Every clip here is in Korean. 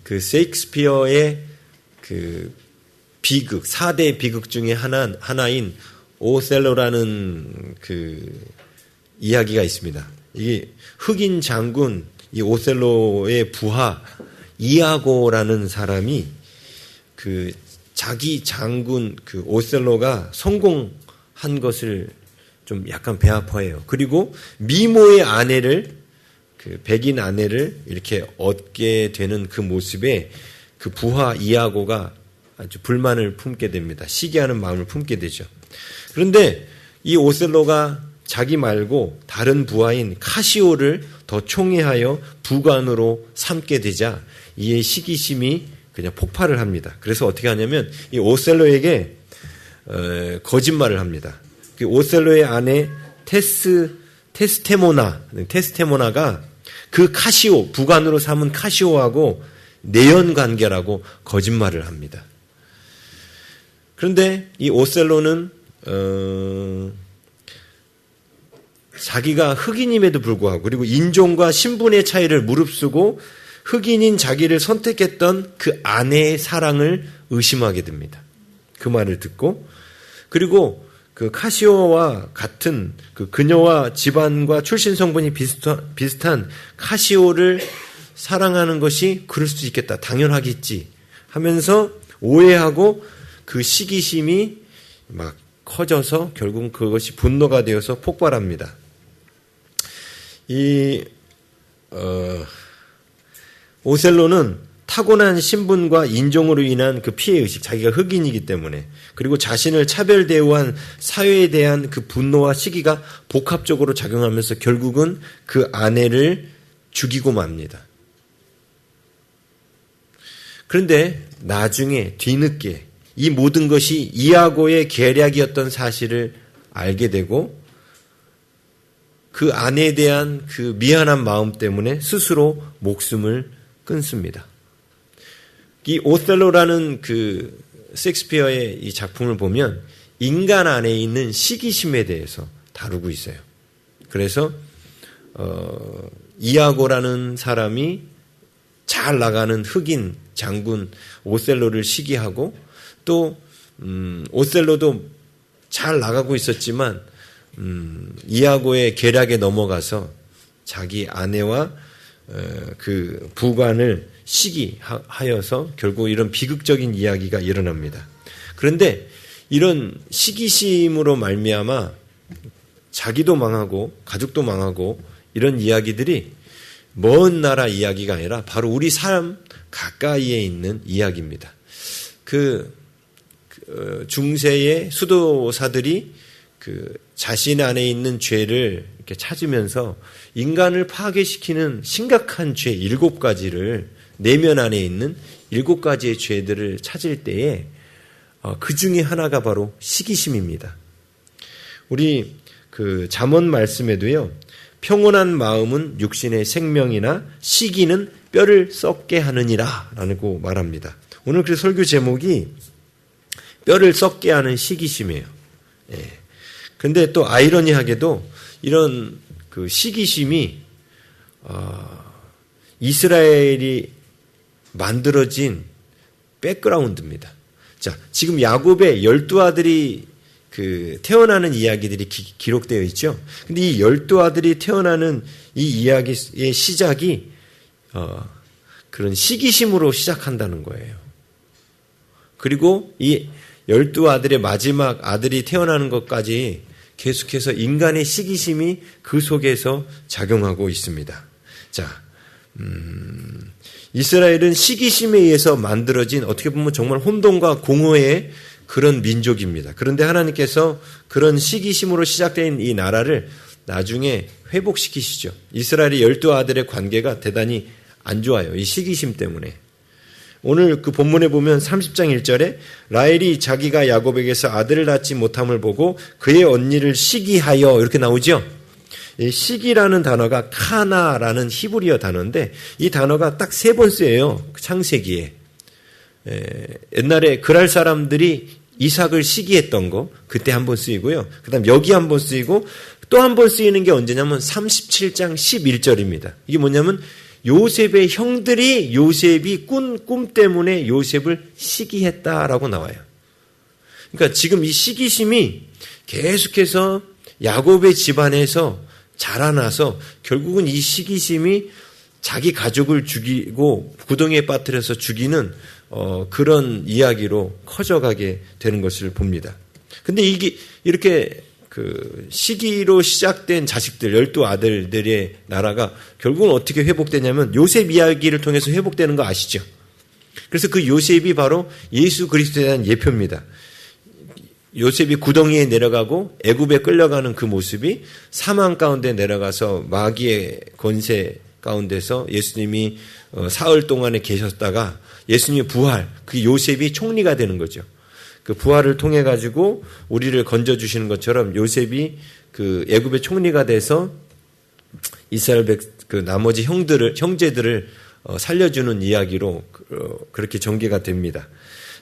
그 셰익스피어의 그 비극, 4대 비극 중에 하나인 오셀로라는 그 이야기가 있습니다. 이게 흑인 장군 이 오셀로의 부하 이아고라는 사람이 그 자기 장군 그 오셀로가 성공한 것을 좀 약간 배아파해요. 그리고 미모의 아내를 그 백인 아내를 이렇게 얻게 되는 그 모습에 그 부하 이아고가 아주 불만을 품게 됩니다. 시기하는 마음을 품게 되죠. 그런데 이 오셀로가 자기 말고 다른 부하인 카시오를 더 총애하여 부관으로 삼게 되자 이의 시기심이 그냥 폭발을 합니다. 그래서 어떻게 하냐면 이 오셀로에게 거짓말을 합니다. 그 오셀로의 아내 테스테모나가 그 카시오, 부관으로 삼은 카시오하고 내연 관계라고 거짓말을 합니다. 그런데 이 오셀로는 자기가 흑인임에도 불구하고 그리고 인종과 신분의 차이를 무릅쓰고 흑인인 자기를 선택했던 그 아내의 사랑을 의심하게 됩니다. 그 말을 듣고 그리고 그 카시오와 같은 그 그녀와 집안과 출신 성분이 비슷한 카시오를 사랑하는 것이 그럴 수도 있겠다. 당연하겠지 하면서 오해하고 그 시기심이 막 커져서 결국 그것이 분노가 되어서 폭발합니다. 오셀로는 타고난 신분과 인종으로 인한 그 피해의식, 자기가 흑인이기 때문에 그리고 자신을 차별 대우한 사회에 대한 그 분노와 시기가 복합적으로 작용하면서 결국은 그 아내를 죽이고 맙니다. 그런데 나중에 뒤늦게 이 모든 것이 이아고의 계략이었던 사실을 알게 되고 그 아내에 대한 그 미안한 마음 때문에 스스로 목숨을 끊습니다. 이 오셀로라는 그 셰익스피어의 이 작품을 보면 인간 안에 있는 시기심에 대해서 다루고 있어요. 그래서 이아고라는 사람이 잘 나가는 흑인 장군 오셀로를 시기하고 또 오셀로도 잘 나가고 있었지만 이아고의 계략에 넘어가서 자기 아내와 그 부관을 시기하여서 결국 이런 비극적인 이야기가 일어납니다. 그런데 이런 시기심으로 말미암아 자기도 망하고 가족도 망하고 이런 이야기들이 먼 나라 이야기가 아니라 바로 우리 삶 가까이에 있는 이야기입니다. 중세의 수도사들이 그 자신 안에 있는 죄를 이렇게 찾으면서 인간을 파괴시키는 심각한 죄 7가지를 내면 안에 있는 7가지의 죄들을 찾을 때에 그 중에 하나가 바로 시기심입니다. 우리 그 잠언 말씀에도요. 평온한 마음은 육신의 생명이나 시기는 뼈를 썩게 하느니라 라고 말합니다. 오늘 그 설교 제목이 뼈를 썩게 하는 시기심이에요. 그런데 또 아이러니하게도 이런 그 시기심이 이스라엘이 만들어진 백그라운드입니다. 자, 지금 야곱의 12아들이 그 태어나는 이야기들이 기록되어 있죠. 근데 이 12아들이 태어나는 이 이야기의 시작이 그런 시기심으로 시작한다는 거예요. 그리고 이 12아들의 마지막 아들이 태어나는 것까지 계속해서 인간의 시기심이 그 속에서 작용하고 있습니다. 자, 이스라엘은 시기심에 의해서 만들어진 어떻게 보면 정말 혼돈과 공허의 그런 민족입니다. 그런데 하나님께서 그런 시기심으로 시작된 이 나라를 나중에 회복시키시죠. 이스라엘의 12아들의 관계가 대단히 안 좋아요. 이 시기심 때문에. 오늘 그 본문에 보면 30장 1절에 라헬이 자기가 야곱에게서 아들을 낳지 못함을 보고 그의 언니를 시기하여 이렇게 나오죠. 이 시기라는 단어가 카나라는 히브리어 단어인데 이 단어가 딱 3번 쓰여요. 창세기에. 옛날에 그랄 사람들이 이삭을 시기했던 거 그때 한 번 쓰이고요. 그다음 여기 한 번 쓰이고 또 한 번 쓰이는 게 언제냐면 37장 11절입니다. 이게 뭐냐면 요셉의 형들이 요셉이 꾼 꿈 때문에 요셉을 시기했다라고 나와요. 그러니까 지금 이 시기심이 계속해서 야곱의 집안에서 자라나서 결국은 이 시기심이 자기 가족을 죽이고 구덩이에 빠뜨려서 죽이는 그런 이야기로 커져가게 되는 것을 봅니다. 근데 이게 이렇게 그 시기로 시작된 자식들 12아들들의 나라가 결국은 어떻게 회복되냐면 요셉 이야기를 통해서 회복되는 거 아시죠? 그래서 그 요셉이 바로 예수 그리스도에 대한 예표입니다. 요셉이 구덩이에 내려가고 애굽에 끌려가는 그 모습이 사망 가운데 내려가서 마귀의 권세 가운데서 예수님이 사흘 동안에 계셨다가 예수님의 부활, 그 요셉이 총리가 되는 거죠. 그 부활을 통해 가지고 우리를 건져 주시는 것처럼 요셉이 그 애굽의 총리가 돼서 이스라엘 그 나머지 형제들을 살려주는 이야기로 그렇게 전개가 됩니다.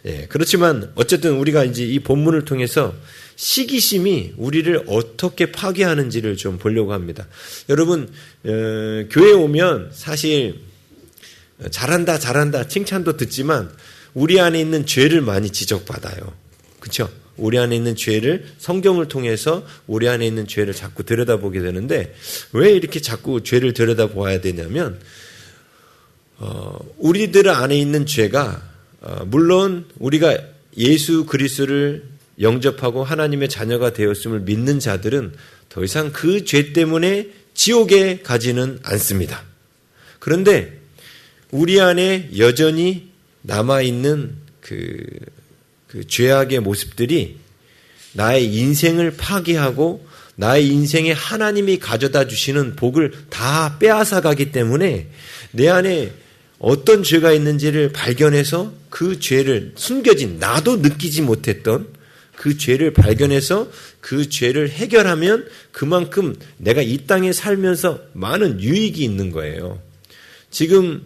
예, 그렇지만 어쨌든 우리가 이제 이 본문을 통해서 시기심이 우리를 어떻게 파괴하는지를 좀 보려고 합니다. 여러분, 교회에 오면 사실 잘한다 칭찬도 듣지만 우리 안에 있는 죄를 많이 지적받아요. 그렇죠? 우리 안에 있는 죄를 성경을 통해서 우리 안에 있는 죄를 자꾸 들여다보게 되는데 왜 이렇게 자꾸 죄를 들여다보아야 되냐면 우리들 안에 있는 죄가 물론 우리가 예수 그리스도를 영접하고 하나님의 자녀가 되었음을 믿는 자들은 더 이상 그 죄 때문에 지옥에 가지는 않습니다. 그런데 우리 안에 여전히 남아있는 그 죄악의 모습들이 나의 인생을 파괴하고 나의 인생에 하나님이 가져다 주시는 복을 다 빼앗아 가기 때문에 내 안에 어떤 죄가 있는지를 발견해서 그 죄를 숨겨진 나도 느끼지 못했던 그 죄를 발견해서 그 죄를 해결하면 그만큼 내가 이 땅에 살면서 많은 유익이 있는 거예요. 지금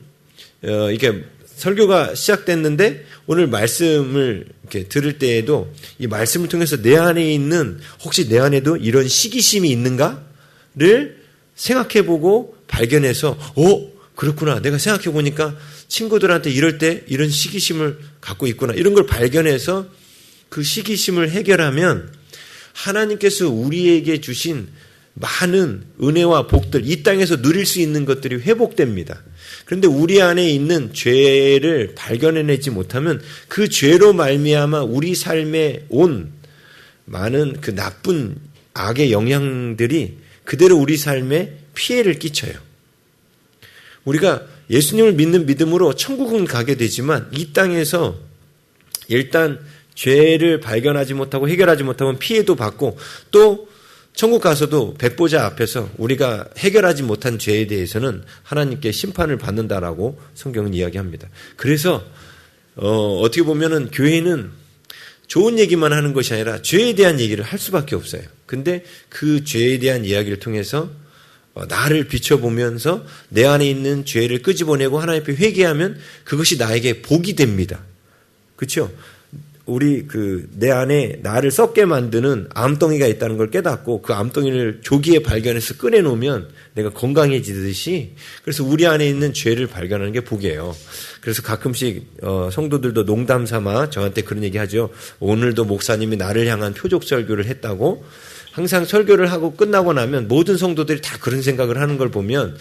이렇게 설교가 시작됐는데 오늘 말씀을 이렇게 들을 때에도 이 말씀을 통해서 내 안에 있는 혹시 내 안에도 이런 시기심이 있는가를 생각해보고 발견해서 그렇구나. 내가 생각해보니까 친구들한테 이럴 때 이런 시기심을 갖고 있구나. 이런 걸 발견해서 그 시기심을 해결하면 하나님께서 우리에게 주신 많은 은혜와 복들, 이 땅에서 누릴 수 있는 것들이 회복됩니다. 그런데 우리 안에 있는 죄를 발견해내지 못하면 그 죄로 말미암아 우리 삶에 온 많은 그 나쁜 악의 영향들이 그대로 우리 삶에 피해를 끼쳐요. 우리가 예수님을 믿는 믿음으로 천국은 가게 되지만 이 땅에서 일단 죄를 발견하지 못하고 해결하지 못하면 피해도 받고 또 천국 가서도 백보자 앞에서 우리가 해결하지 못한 죄에 대해서는 하나님께 심판을 받는다라고 성경은 이야기합니다. 그래서 어떻게 보면은 교회는 좋은 얘기만 하는 것이 아니라 죄에 대한 얘기를 할 수밖에 없어요. 근데 그 죄에 대한 이야기를 통해서 나를 비춰보면서 내 안에 있는 죄를 끄집어내고 하나님 앞에 회개하면 그것이 나에게 복이 됩니다. 그렇죠? 우리 내 안에 나를 썩게 만드는 암덩이가 있다는 걸 깨닫고 그 암덩이를 조기에 발견해서 꺼내놓으면 내가 건강해지듯이 그래서 우리 안에 있는 죄를 발견하는 게 복이에요. 그래서 가끔씩 성도들도 농담 삼아 저한테 그런 얘기 하죠. 오늘도 목사님이 나를 향한 표적 설교를 했다고. 항상 설교를 하고 끝나고 나면 모든 성도들이 다 그런 생각을 하는 걸 보면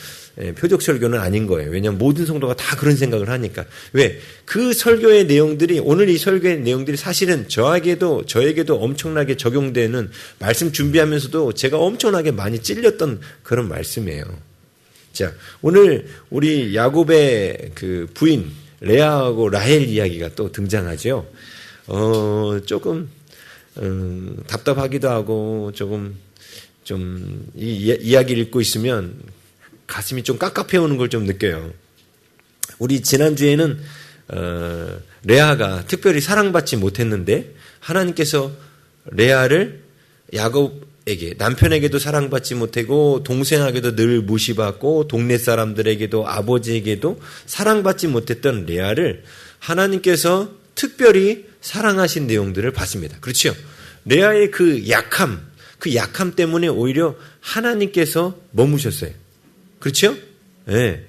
표적 설교는 아닌 거예요. 왜냐하면 모든 성도가 다 그런 생각을 하니까. 왜? 그 설교의 내용들이 오늘 이 설교의 내용들이 사실은 저에게도 엄청나게 적용되는 말씀 준비하면서도 제가 엄청나게 많이 찔렸던 그런 말씀이에요. 자, 오늘 우리 야곱의 그 부인 레아하고 라헬 이야기가 또 등장하죠. 조금 답답하기도 하고 조금 좀 이 이야기를 읽고 있으면 가슴이 좀 깝깝해 오는 걸 좀 느껴요. 우리 지난주에는 레아가 특별히 사랑받지 못했는데 하나님께서 레아를 야곱에게 남편에게도 사랑받지 못하고 동생에게도 늘 무시받고 동네 사람들에게도 아버지에게도 사랑받지 못했던 레아를 하나님께서 특별히 사랑하신 내용들을 봤습니다. 그렇죠? 레아의 그 약함 때문에 오히려 하나님께서 머무셨어요. 그렇죠? 네.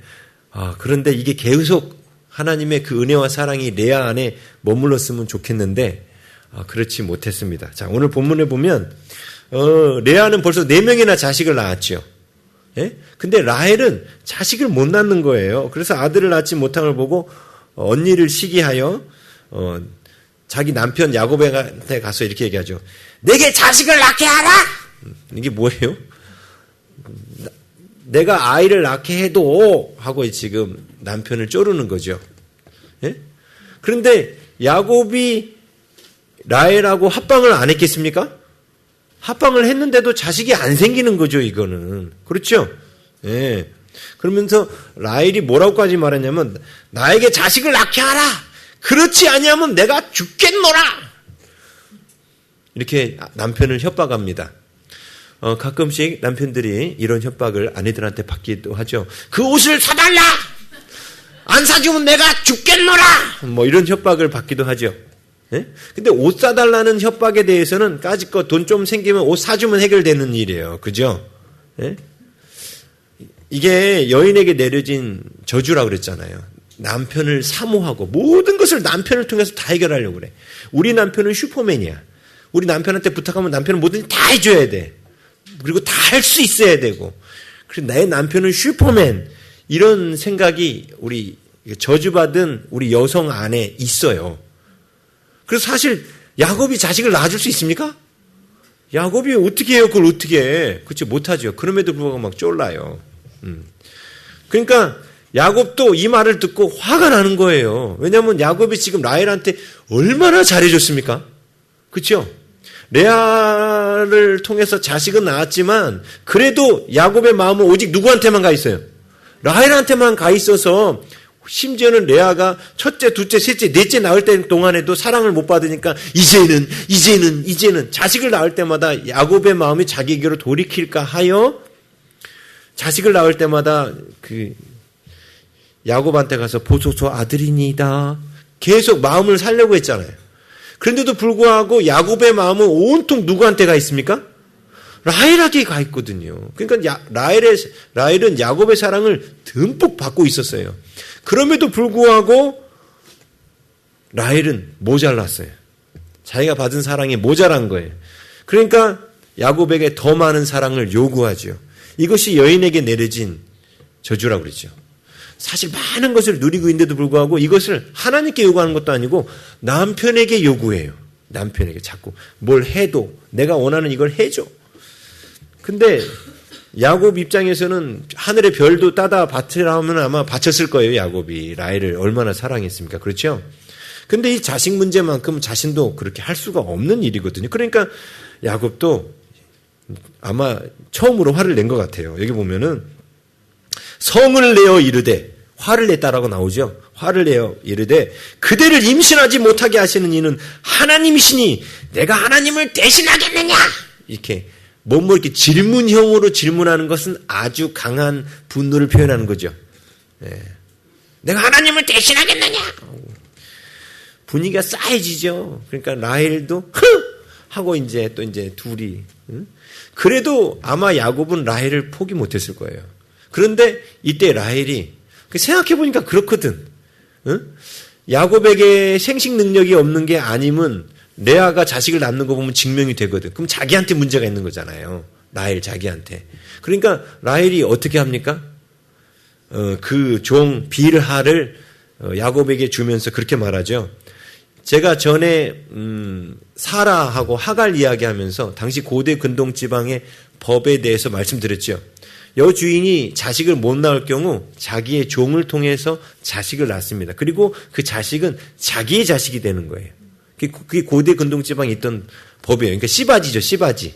그런데 이게 계속 하나님의 그 은혜와 사랑이 레아 안에 머물렀으면 좋겠는데 그렇지 못했습니다. 자, 오늘 본문에 보면 레아는 벌써 4명이나 자식을 낳았죠. 예? 근데 라헬은 자식을 못 낳는 거예요. 그래서 아들을 낳지 못함을 보고 언니를 시기하여 자기 남편 야곱한테 가서 이렇게 얘기하죠. 내게 자식을 낳게 하라! 이게 뭐예요? 내가 아이를 낳게 해도 하고 지금 남편을 쪼르는 거죠. 예? 그런데 야곱이 라헬하고 합방을 안 했겠습니까? 합방을 했는데도 자식이 안 생기는 거죠, 이거는. 그렇죠? 예. 그러면서 라헬이 뭐라고까지 말했냐면, 나에게 자식을 낳게 하라! 그렇지 아니하면 내가 죽겠노라! 이렇게 남편을 협박합니다. 가끔씩 남편들이 이런 협박을 아내들한테 받기도 하죠. 그 옷을 사달라! 안 사주면 내가 죽겠노라! 뭐 이런 협박을 받기도 하죠. 예? 근데 옷 사달라는 협박에 대해서는 까짓거 돈 좀 생기면 옷 사주면 해결되는 일이에요. 그죠? 예? 이게 여인에게 내려진 저주라고 그랬잖아요. 남편을 사모하고 모든 것을 남편을 통해서 다 해결하려고 그래. 우리 남편은 슈퍼맨이야. 우리 남편한테 부탁하면 남편은 뭐든지 다 해줘야 돼. 그리고 다 할 수 있어야 되고. 그래서 내 남편은 슈퍼맨. 이런 생각이 우리 저주받은 우리 여성 안에 있어요. 그래서 사실 야곱이 자식을 낳아줄 수 있습니까? 야곱이 어떻게 해요? 그걸 어떻게 해? 그렇죠. 못하죠. 그럼에도 불구하고 막 쫄라요. 그러니까 야곱도 이 말을 듣고 화가 나는 거예요. 왜냐하면 야곱이 지금 라헬한테 얼마나 잘해줬습니까? 그렇죠? 레아를 통해서 자식은 낳았지만 그래도 야곱의 마음은 오직 누구한테만 가 있어요? 라헬한테만 가 있어서 심지어는 레아가 첫째, 둘째, 셋째, 넷째 낳을 때 동안에도 사랑을 못 받으니까 이제는 자식을 낳을 때마다 야곱의 마음이 자기에게로 돌이킬까 하여 자식을 낳을 때마다 그 야곱한테 가서 보소서 아들이니이다. 계속 마음을 살려고 했잖아요. 그런데도 불구하고 야곱의 마음은 온통 누구한테 가 있습니까? 라헬에게 가 있거든요. 그러니까 라헬은 야곱의 사랑을 듬뿍 받고 있었어요. 그럼에도 불구하고 라헬은 모자랐어요. 자기가 받은 사랑이 모자란 거예요. 그러니까 야곱에게 더 많은 사랑을 요구하죠. 이것이 여인에게 내려진 저주라고 그러죠. 사실 많은 것을 누리고 있는데도 불구하고 이것을 하나님께 요구하는 것도 아니고 남편에게 요구해요. 남편에게 자꾸 뭘 해도 내가 원하는 이걸 해줘. 근데 야곱 입장에서는 하늘의 별도 따다 바치라면 아마 바쳤을 거예요. 야곱이 라헬을 얼마나 사랑했습니까? 그렇죠? 근데 이 자식 문제만큼 자신도 그렇게 할 수가 없는 일이거든요. 그러니까 야곱도 아마 처음으로 화를 낸 것 같아요. 여기 보면은 성을 내어 이르되 화를 냈다라고 나오죠. 화를 내어 이르되 그대를 임신하지 못하게 하시는 이는 하나님이시니 내가 하나님을 대신하겠느냐? 이렇게 이렇게 질문형으로 질문하는 것은 아주 강한 분노를 표현하는 거죠. 예. 내가 하나님을 대신하겠느냐? 분위기가 싸해지죠. 그러니까 라헬도 하고 이제 둘이 그래도 아마 야곱은 라헬을 포기 못했을 거예요. 그런데 이때 라헬이 생각해 보니까 그렇거든. 야곱에게 생식 능력이 없는 게 아니면 레아가 자식을 낳는 거 보면 증명이 되거든. 그럼 자기한테 문제가 있는 거잖아요. 라헬 자기한테. 그러니까 라헬이 어떻게 합니까? 그 종 빌하를 야곱에게 주면서 그렇게 말하죠. 제가 전에 사라하고 하갈 이야기하면서 당시 고대 근동 지방의 법에 대해서 말씀드렸죠. 여주인이 자식을 못 낳을 경우 자기의 종을 통해서 자식을 낳습니다. 그리고 그 자식은 자기의 자식이 되는 거예요. 그게 고대 근동 지방에 있던 법이에요. 그러니까 씨바지죠, 씨바지.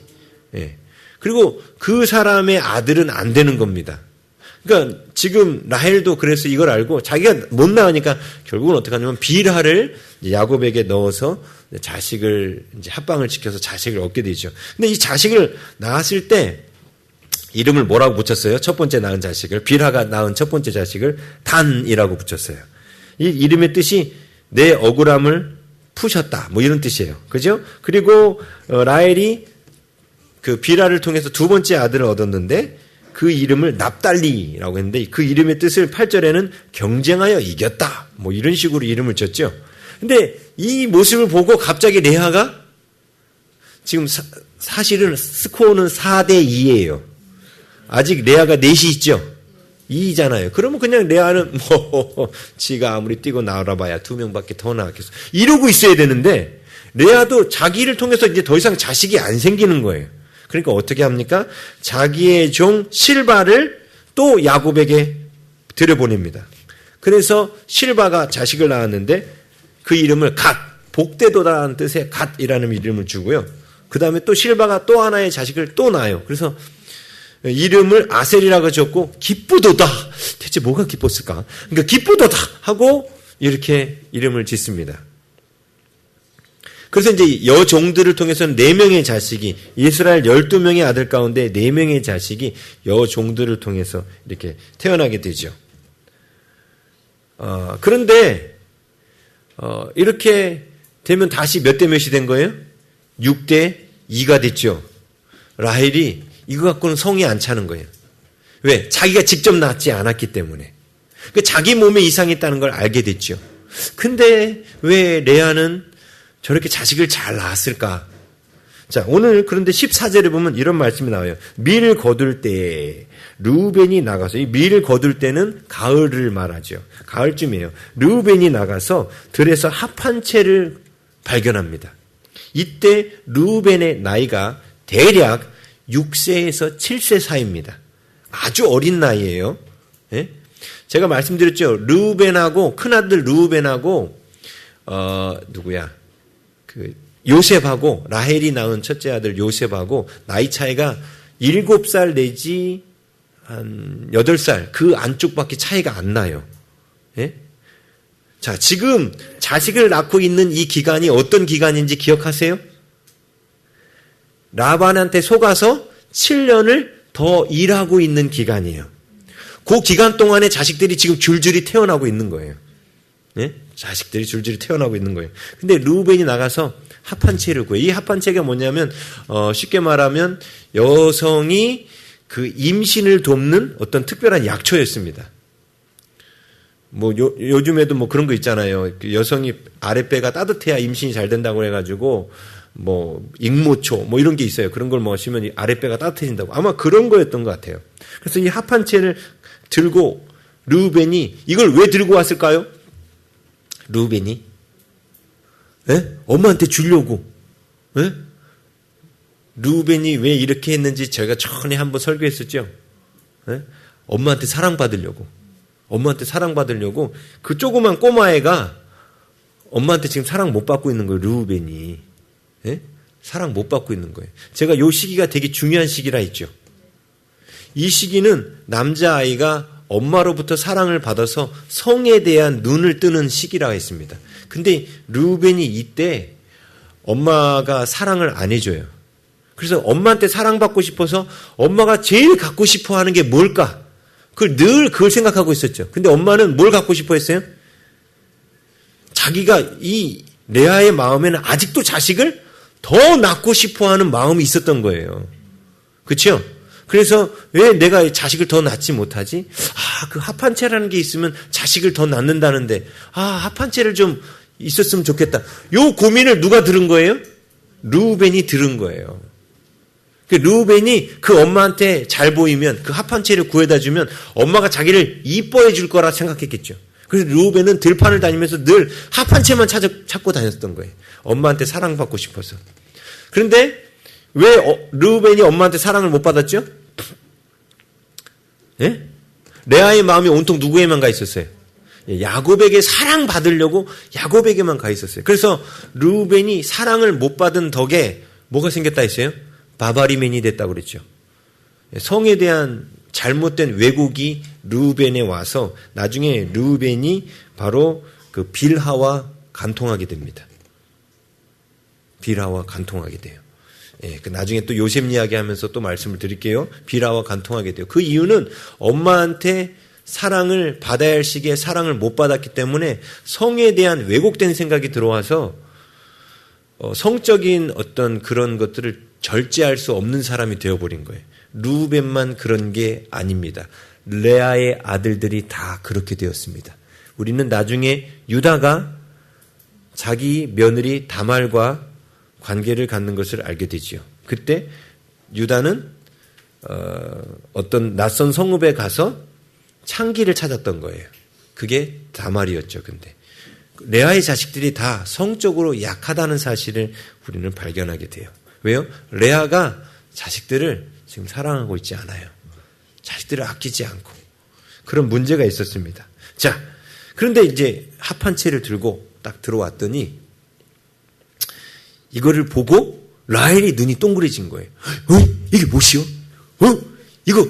예. 그리고 그 사람의 아들은 안 되는 겁니다. 그러니까 지금 라헬도 그래서 이걸 알고 자기가 못 낳으니까 결국은 어떻게 하냐면 빌하를 야곱에게 넣어서 자식을 이제 합방을 지켜서 자식을 얻게 되죠. 근데 이 자식을 낳았을 때 이름을 뭐라고 붙였어요? 첫 번째 낳은 자식을 빌하가 낳은 첫 번째 자식을 단이라고 붙였어요. 이 이름의 뜻이 내 억울함을 푸셨다. 뭐 이런 뜻이에요. 그죠? 그리고 라헬이 그 빌하를 통해서 두 번째 아들을 얻었는데 그 이름을 납달리라고 했는데 그 이름의 뜻을 8절에는 경쟁하여 이겼다. 뭐 이런 식으로 이름을 줬죠. 근데 이 모습을 보고 갑자기 레아가 지금 사실은 스코어는 4대2예요. 아직 레아가 넷이 있죠. 2잖아요. 그러면 그냥 레아는 지가 아무리 뛰고 나와봐야 2명밖에 더 낳았겠어. 이러고 있어야 되는데 레아도 자기를 통해서 이제 더 이상 자식이 안 생기는 거예요. 그러니까 어떻게 합니까? 자기의 종 실바를 또 야곱에게 들여보냅니다. 그래서 실바가 자식을 낳았는데 그 이름을 갓, 복되도다라는 뜻의 갓이라는 이름을 주고요. 그 다음에 또 실바가 또 하나의 자식을 또 낳아요. 그래서 이름을 아셀이라고 줬고 기쁘도다. 대체 뭐가 기뻤을까? 그러니까 기쁘도다 하고 이렇게 이름을 짓습니다. 그래서 이제 여종들을 통해서는 4명의 자식이 이스라엘 12명의 아들 가운데 4명의 자식이 여종들을 통해서 이렇게 태어나게 되죠. 그런데 이렇게 되면 다시 몇 대 몇이 된 거예요? 6대 2가 됐죠. 라헬이 이거 갖고는 성이 안 차는 거예요. 왜? 자기가 직접 낳지 않았기 때문에. 자기 몸에 이상이 있다는 걸 알게 됐죠. 근데 왜 레아는 저렇게 자식을 잘 낳았을까? 자, 오늘 그런데 14절에 보면 이런 말씀이 나와요. 밀을 거둘 때 르우벤이 나가서, 이 밀을 거둘 때는 가을을 말하죠. 가을쯤이에요. 르우벤이 나가서 들에서 합 한 채를 발견합니다. 이때 르우벤의 나이가 대략 6세에서 7세 사이입니다. 아주 어린 나이예요. 예? 제가 말씀드렸죠. 르우벤하고 큰아들 르우벤하고 요셉하고 라헬이 낳은 첫째 아들 요셉하고 나이 차이가 7살 내지 한 8살 그 안쪽밖에 차이가 안 나요. 예? 자, 지금 자식을 낳고 있는 이 기간이 어떤 기간인지 기억하세요? 라반한테 속아서 7년을 더 일하고 있는 기간이에요. 그 기간 동안에 자식들이 지금 줄줄이 태어나고 있는 거예요. 예? 자식들이 줄줄이 태어나고 있는 거예요. 근데 르우벤이 나가서 합한 채를 구해요. 이 합한 채가 뭐냐면 쉽게 말하면 여성이 그 임신을 돕는 어떤 특별한 약초였습니다. 요즘에도 그런 거 있잖아요. 여성이 아랫배가 따뜻해야 임신이 잘 된다고 해가지고 익모초 이런 게 있어요. 그런 걸 마시면 아랫배가 따뜻해진다고. 아마 그런 거였던 것 같아요. 그래서 이 합한 채를 들고 르우벤이 이걸 왜 들고 왔을까요? 르우벤이 엄마한테 주려고. 예? 르우벤이 왜 이렇게 했는지 제가 전에 한번 설교했었죠. 예? 엄마한테 사랑받으려고. 엄마한테 사랑받으려고 그 조그만 꼬마애가 엄마한테 지금 사랑 못 받고 있는 거예요. 르우벤이. 예? 사랑 못 받고 있는 거예요. 제가 이 시기가 되게 중요한 시기라 했죠. 이 시기는 남자아이가 엄마로부터 사랑을 받아서 성에 대한 눈을 뜨는 시기라고 했습니다. 근데 르우벤이 이때 엄마가 사랑을 안 해줘요. 그래서 엄마한테 사랑받고 싶어서 엄마가 제일 갖고 싶어 하는 게 뭘까? 그걸 생각하고 있었죠. 근데 엄마는 뭘 갖고 싶어 했어요? 자기가 이 레아의 마음에는 아직도 자식을 더 낳고 싶어 하는 마음이 있었던 거예요. 그렇죠? 그래서 왜 내가 자식을 더 낳지 못하지? 그 합한채라는 게 있으면 자식을 더 낳는다는데 합한채를 좀 있었으면 좋겠다. 요 고민을 누가 들은 거예요? 르우벤이 들은 거예요. 르우벤이 그 엄마한테 잘 보이면 그 합한채를 구해다 주면 엄마가 자기를 이뻐해 줄 거라 생각했겠죠. 그래서 르우벤은 들판을 다니면서 늘 합한채만 찾고 다녔던 거예요. 엄마한테 사랑받고 싶어서. 그런데 왜 르우벤이 엄마한테 사랑을 못 받았죠? 예? 레아의 마음이 온통 누구에만 가 있었어요? 야곱에게 사랑받으려고 야곱에게만 가 있었어요. 그래서 르우벤이 사랑을 못 받은 덕에 뭐가 생겼다 했어요? 바바리맨이 됐다고 그랬죠. 성에 대한 잘못된 왜곡이 르우벤에 와서 나중에 르우벤이 바로 그 빌하와 간통하게 됩니다. 빌하와 간통하게 돼요. 나중에 또 요셉 이야기하면서 또 말씀을 드릴게요. 빌하와 간통하게 돼요. 그 이유는 엄마한테 사랑을 받아야 할 시기에 사랑을 못 받았기 때문에 성에 대한 왜곡된 생각이 들어와서 성적인 어떤 그런 것들을 절제할 수 없는 사람이 되어버린 거예요. 루벤만 그런 게 아닙니다. 레아의 아들들이 다 그렇게 되었습니다. 우리는 나중에 유다가 자기 며느리 다말과 관계를 갖는 것을 알게 되지요. 그때 유다는 어떤 낯선 성읍에 가서 창기를 찾았던 거예요. 그게 다말이었죠. 근데 레아의 자식들이 다 성적으로 약하다는 사실을 우리는 발견하게 돼요. 왜요? 레아가 자식들을 지금 사랑하고 있지 않아요. 자식들을 아끼지 않고 그런 문제가 있었습니다. 자, 그런데 이제 합판체를 들고 딱 들어왔더니 이거를 보고 라헬이 눈이 동그래진 거예요. 이게 무엇이요? 이거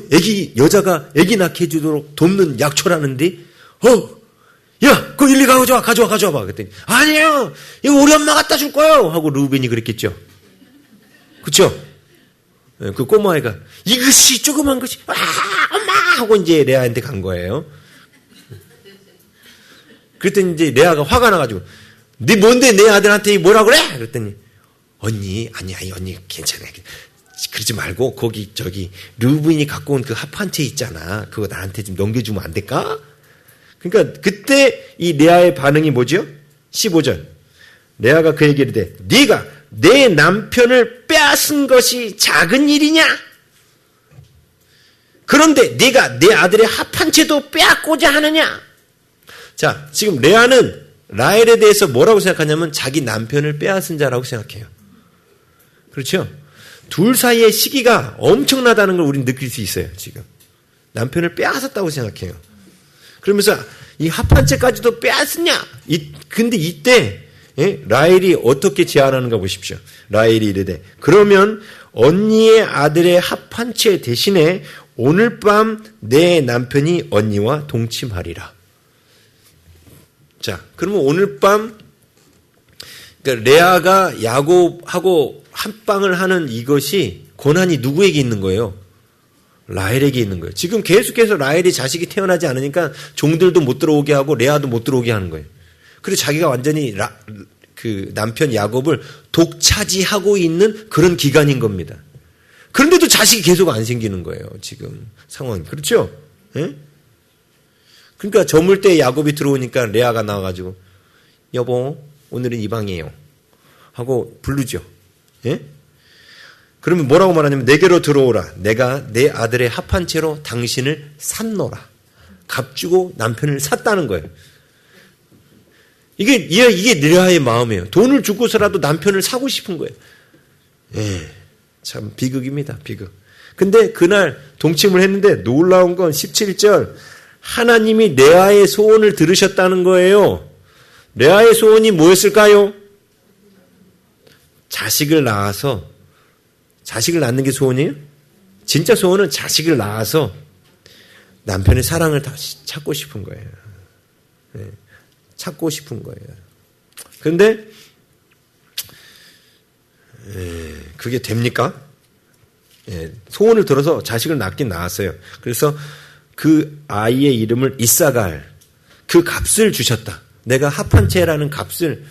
여자가 애기 낳게 해주도록 돕는 약초라는데? 야, 그거 일리 가져와. 그랬더니, 아니에요! 이거 우리 엄마 갖다 줄 거예요! 하고 루벤이 그랬겠죠. 그쵸? 그 꼬마애가, 이것이 조그만 것이, 엄마! 하고 이제 레아한테 간 거예요. 그랬더니 이제 레아가 화가 나가지고, 네 뭔데 내 아들한테 뭐라 그래? 그랬더니, 언니, 언니 괜찮아. 그러지 말고, 루벤이 갖고 온 그 합판체 있잖아. 그거 나한테 좀 넘겨주면 안 될까? 그러니까 그때 이 레아의 반응이 뭐죠? 15절. 레아가 그 얘기를 해. 네가 내 남편을 빼앗은 것이 작은 일이냐? 그런데 네가 내 아들의 합판체도 빼앗고자 하느냐? 자, 지금 레아는 라헬에 대해서 뭐라고 생각하냐면 자기 남편을 빼앗은 자라고 생각해요. 그렇죠? 둘 사이의 시기가 엄청나다는 걸 우리는 느낄 수 있어요. 지금 남편을 빼앗았다고 생각해요. 그러면서 이 합판체까지도 빼앗았냐? 근데 이때 라헬이 어떻게 제안하는가 보십시오. 라헬이 이르되 그러면 언니의 아들의 합판체 대신에 오늘 밤 내 남편이 언니와 동침하리라. 자, 그러면 오늘 밤 그러니까 레아가 야곱하고 합방을 하는 이것이 권한이 누구에게 있는 거예요? 라헬에게 있는 거예요. 지금 계속해서 라헬이 자식이 태어나지 않으니까 종들도 못 들어오게 하고 레아도 못 들어오게 하는 거예요. 그래서 자기가 완전히 그 남편 야곱을 독차지하고 있는 그런 기간인 겁니다. 그런데도 자식이 계속 안 생기는 거예요. 지금 상황이. 그렇죠? 예? 그러니까 저물 때 야곱이 들어오니까 레아가 나와가지고 여보 오늘은 이 방이에요 하고 부르죠. 예? 그러면 뭐라고 말하냐면 내게로 들어오라. 내가 내 아들의 합판체로 당신을 샀노라. 값 주고 남편을 샀다는 거예요. 이게 레아의 마음이에요. 돈을 주고서라도 남편을 사고 싶은 거예요. 예, 참 비극입니다. 비극. 근데 그날 동침을 했는데 놀라운 건 17절 하나님이 레아의 소원을 들으셨다는 거예요. 레아의 소원이 뭐였을까요? 자식을 낳는 게 소원이에요? 진짜 소원은 자식을 낳아서 남편의 사랑을 다시 찾고 싶은 거예요. 네, 찾고 싶은 거예요. 그런데 그게 됩니까? 소원을 들어서 자식을 낳긴 낳았어요. 그래서 그 아이의 이름을 이사갈, 그 값을 주셨다. 내가 합판체라는 값을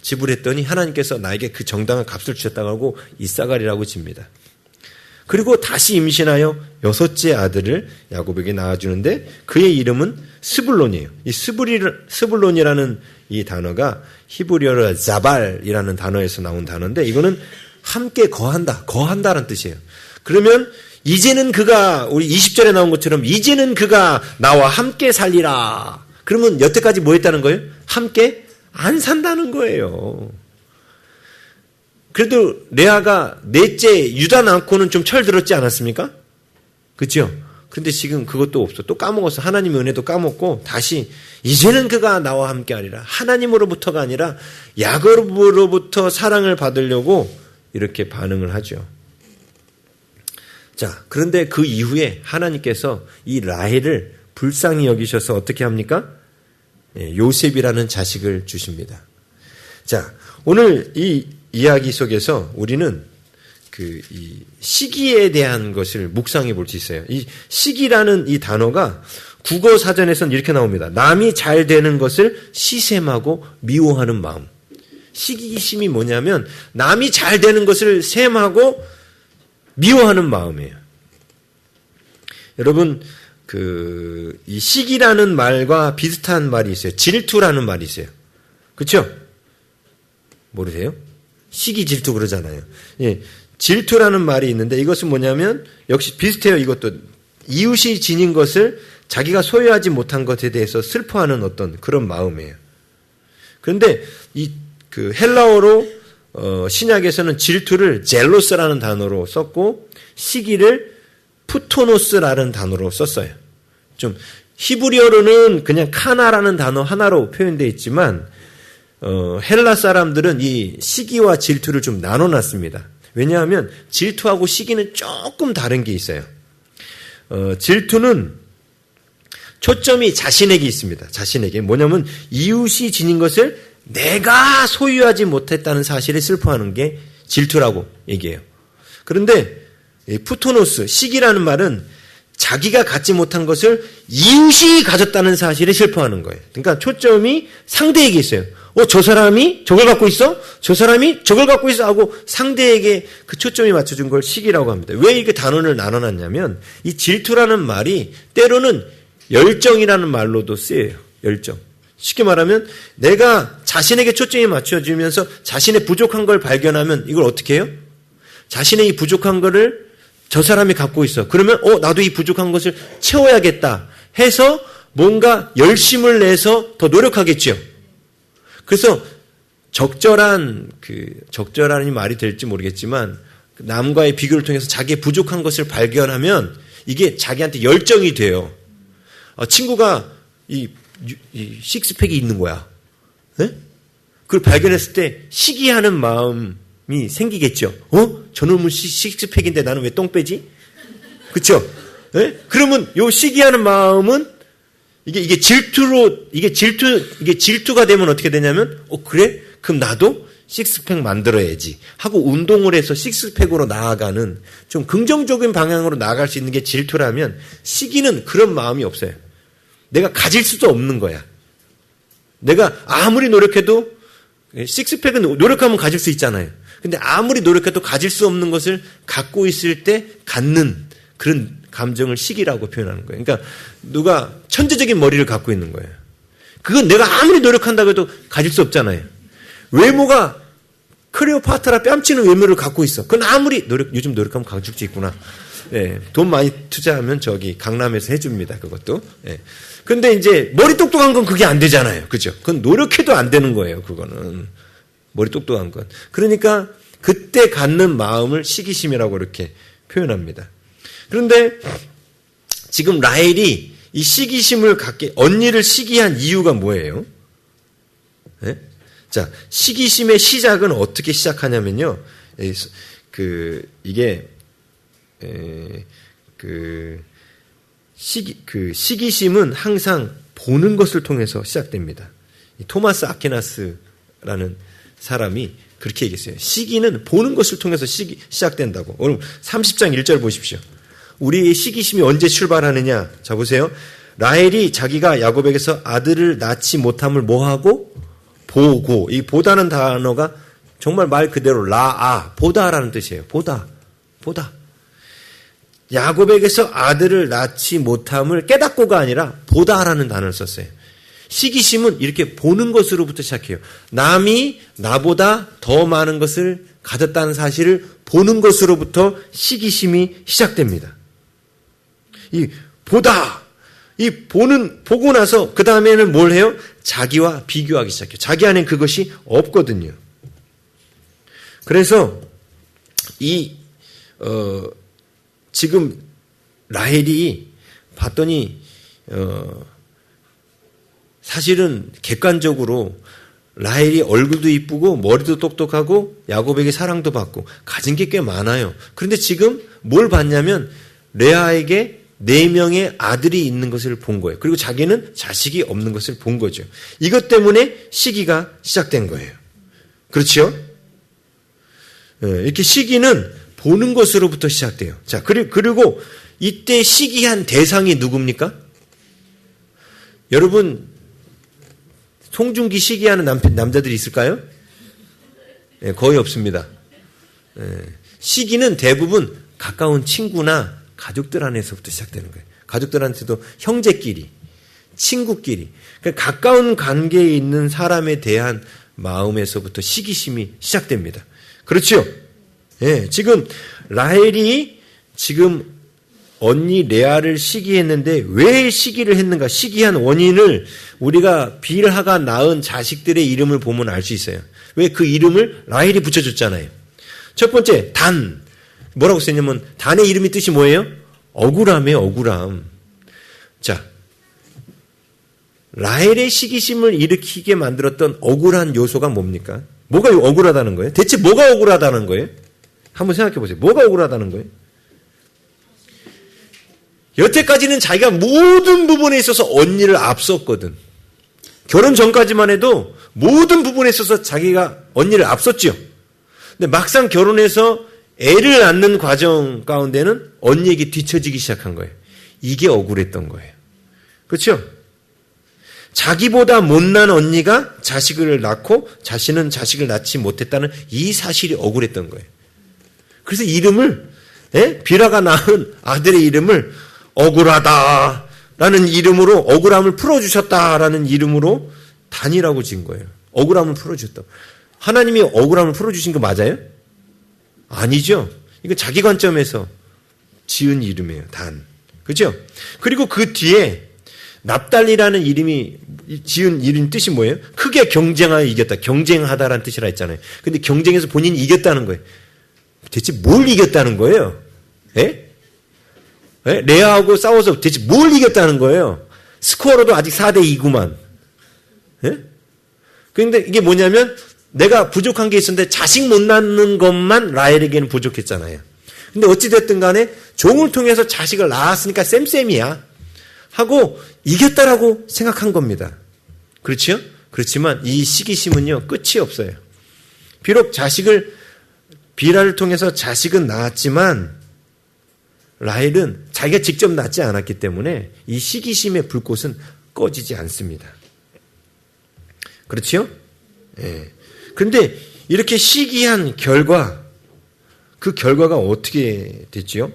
지불했더니 하나님께서 나에게 그 정당한 값을 주셨다고 하고 이사갈이라고 집니다. 그리고 다시 임신하여 6째 아들을 야곱에게 낳아주는데 그의 이름은 스불론이에요. 이 스불론이라는 이 단어가 히브리어로 자발이라는 단어에서 나온 단어인데 이거는 함께 거한다라는 뜻이에요. 그러면 이제는 그가 우리 20절에 나온 것처럼 이제는 그가 나와 함께 살리라. 그러면 여태까지 뭐 했다는 거예요? 함께 안 산다는 거예요. 그래도 레아가 넷째 유다 낳고는 좀 철들었지 않았습니까? 그렇죠? 그런데 지금 그것도 없어. 또 까먹었어. 하나님의 은혜도 까먹고 다시 이제는 그가 나와 함께 하리라. 하나님으로부터가 아니라 야곱으로부터 사랑을 받으려고 이렇게 반응을 하죠. 자, 그런데 그 이후에 하나님께서 이 라헬을 불쌍히 여기셔서 어떻게 합니까? 요셉이라는 자식을 주십니다. 자, 오늘 이 이야기 속에서 우리는 이 시기에 대한 것을 묵상해 볼 수 있어요. 이 시기라는 이 단어가 국어 사전에서는 이렇게 나옵니다. 남이 잘 되는 것을 시샘하고 미워하는 마음. 시기심이 뭐냐면 남이 잘 되는 것을 셈하고 미워하는 마음이에요. 여러분, 이 시기라는 말과 비슷한 말이 있어요. 질투라는 말이 있어요. 그렇죠? 모르세요? 시기 질투 그러잖아요. 예, 질투라는 말이 있는데 이것은 뭐냐면 역시 비슷해요. 이것도 이웃이 지닌 것을 자기가 소유하지 못한 것에 대해서 슬퍼하는 어떤 그런 마음이에요. 그런데 그 헬라어로 신약에서는 질투를 젤로스라는 단어로 썼고 시기를 푸토노스라는 단어로 썼어요. 좀 히브리어로는 그냥 카나라는 단어 하나로 표현되어 있지만 헬라 사람들은 이 시기와 질투를 좀 나눠놨습니다. 왜냐하면 질투하고 시기는 조금 다른 게 있어요. 질투는 초점이 자신에게 있습니다. 자신에게. 뭐냐면 이웃이 지닌 것을 내가 소유하지 못했다는 사실에 슬퍼하는 게 질투라고 얘기해요. 그런데 푸토노스, 시기라는 말은 자기가 갖지 못한 것을 이웃이 가졌다는 사실에 슬퍼하는 거예요. 그러니까 초점이 상대에게 있어요. 저 사람이 저걸 갖고 있어? 저 사람이 저걸 갖고 있어? 하고 상대에게 그 초점이 맞춰준 걸 시기라고 합니다. 왜 이렇게 단어를 나눠놨냐면 이 질투라는 말이 때로는 열정이라는 말로도 쓰여요. 열정. 쉽게 말하면 내가 자신에게 초점이 맞춰지면서 자신의 부족한 걸 발견하면 이걸 어떻게 해요? 자신의 이 부족한 거를 저 사람이 갖고 있어. 그러면 나도 이 부족한 것을 채워야겠다 해서 뭔가 열심을 내서 더 노력하겠죠. 그래서 적절한 말이 될지 모르겠지만 남과의 비교를 통해서 자기의 부족한 것을 발견하면 이게 자기한테 열정이 돼요. 친구가 이 식스팩이 있는 거야. 네? 그걸 발견했을 때 시기하는 마음이 생기겠죠. 저놈은 식스팩인데 나는 왜 똥 빼지? 그렇죠? 네? 그러면 요 시기하는 마음은 이게 질투가 되면 어떻게 되냐면 그래? 그럼 나도 식스팩 만들어야지 하고 운동을 해서 식스팩으로 나아가는 좀 긍정적인 방향으로 나아갈 수 있는 게 질투라면 시기는 그런 마음이 없어요. 내가 가질 수도 없는 거야. 내가 아무리 노력해도 식스팩은 노력하면 가질 수 있잖아요. 근데 아무리 노력해도 가질 수 없는 것을 갖고 있을 때 갖는 그런 감정을 시기라고 표현하는 거예요. 그러니까 누가 천재적인 머리를 갖고 있는 거예요. 그건 내가 아무리 노력한다고 해도 가질 수 없잖아요. 외모가 클레오파트라 뺨치는 외모를 갖고 있어. 그건 아무리 요즘 노력하면 가질 수 있구나. 예, 돈 많이 투자하면 저기 강남에서 해줍니다. 그것도. 예. 근데 이제 머리 똑똑한 건 그게 안 되잖아요. 그죠? 그건 노력해도 안 되는 거예요. 그거는. 머리 똑똑한 건. 그러니까 그때 갖는 마음을 시기심이라고 이렇게 표현합니다. 그런데 지금 라헬이 이 시기심을 갖게, 언니를 시기한 이유가 뭐예요? 네? 자, 시기심의 시작은 어떻게 시작하냐면요. 시기심은 항상 보는 것을 통해서 시작됩니다. 토마스 아퀴나스라는 사람이 그렇게 얘기했어요. 시기는 보는 것을 통해서 시작된다고. 오늘 30장 1절 보십시오. 우리의 시기심이 언제 출발하느냐? 자, 보세요. 라헬이 자기가 야곱에게서 아들을 낳지 못함을 뭐하고? 보고. 이 보다는 단어가 정말 말 그대로 보다라는 뜻이에요. 보다. 야곱에게서 아들을 낳지 못함을 깨닫고가 아니라 보다라는 단어를 썼어요. 시기심은 이렇게 보는 것으로부터 시작해요. 남이 나보다 더 많은 것을 가졌다는 사실을 보는 것으로부터 시기심이 시작됩니다. 보고 나서 그 다음에는 뭘 해요? 자기와 비교하기 시작해요. 자기 안엔 그것이 없거든요. 그래서 지금 라헬이 봤더니 사실은 객관적으로 라헬이 얼굴도 이쁘고 머리도 똑똑하고 야곱에게 사랑도 받고 가진 게 꽤 많아요. 그런데 지금 뭘 봤냐면 레아에게 4명의 아들이 있는 것을 본 거예요. 그리고 자기는 자식이 없는 것을 본 거죠. 이것 때문에 시기가 시작된 거예요. 그렇죠? 이렇게 시기는 보는 것으로부터 시작돼요. 자, 그리고 이때 시기한 대상이 누굽니까? 여러분, 송중기 시기하는 남자들이 있을까요? 거의 없습니다. 시기는 대부분 가까운 친구나 가족들 안에서부터 시작되는 거예요. 가족들한테도 형제끼리, 친구끼리, 그러니까 가까운 관계에 있는 사람에 대한 마음에서부터 시기심이 시작됩니다. 그렇죠? 예, 지금 라헬이 지금 언니 레아를 시기했는데 왜 시기를 했는가? 시기한 원인을 우리가 빌하가 낳은 자식들의 이름을 보면 알 수 있어요. 왜 그 이름을 라헬이 붙여줬잖아요. 첫 번째, 단. 뭐라고 쓰냐면 단의 이름이 뜻이 뭐예요? 억울함이에요. 억울함. 자, 라헬의 시기심을 일으키게 만들었던 억울한 요소가 뭡니까? 뭐가 억울하다는 거예요? 대체 뭐가 억울하다는 거예요? 한번 생각해 보세요. 뭐가 억울하다는 거예요? 여태까지는 자기가 모든 부분에 있어서 언니를 앞섰거든. 결혼 전까지만 해도 모든 부분에 있어서 자기가 언니를 앞섰죠. 근데 막상 결혼해서 애를 낳는 과정 가운데는 언니에게 뒤처지기 시작한 거예요. 이게 억울했던 거예요. 그렇죠? 자기보다 못난 언니가 자식을 낳고 자신은 자식을 낳지 못했다는 이 사실이 억울했던 거예요. 그래서 이름을 빌하가 낳은 아들의 이름을 억울하다라는 이름으로 억울함을 풀어주셨다라는 이름으로 단이라고 지은 거예요. 억울함을 풀어주셨다. 하나님이 억울함을 풀어주신 거 맞아요? 아니죠. 이거 자기 관점에서 지은 이름이에요. 단. 그렇죠? 그리고 그 뒤에 납달리라는 이름이 지은 이름 뜻이 뭐예요? 크게 경쟁하여 이겼다. 경쟁하다라는 뜻이라 했잖아요. 근데 경쟁에서 본인이 이겼다는 거예요. 대체 뭘 이겼다는 거예요? 레아하고 싸워서 대체 뭘 이겼다는 거예요? 스코어로도 아직 4대2구만. 그런데 이게 뭐냐면 내가 부족한 게 있었는데 자식 못 낳는 것만 라헬에게는 부족했잖아요. 근데 어찌됐든 간에 종을 통해서 자식을 낳았으니까 쌤쌤이야 하고 이겼다라고 생각한 겁니다. 그렇죠? 그렇지만 이 시기심은요 끝이 없어요. 비록 빌하를 통해서 자식은 낳았지만 라헬은 자기가 직접 낳지 않았기 때문에 이 시기심의 불꽃은 꺼지지 않습니다. 그렇죠? 예. 그런데 이렇게 시기한 결과, 그 결과가 어떻게 됐지요?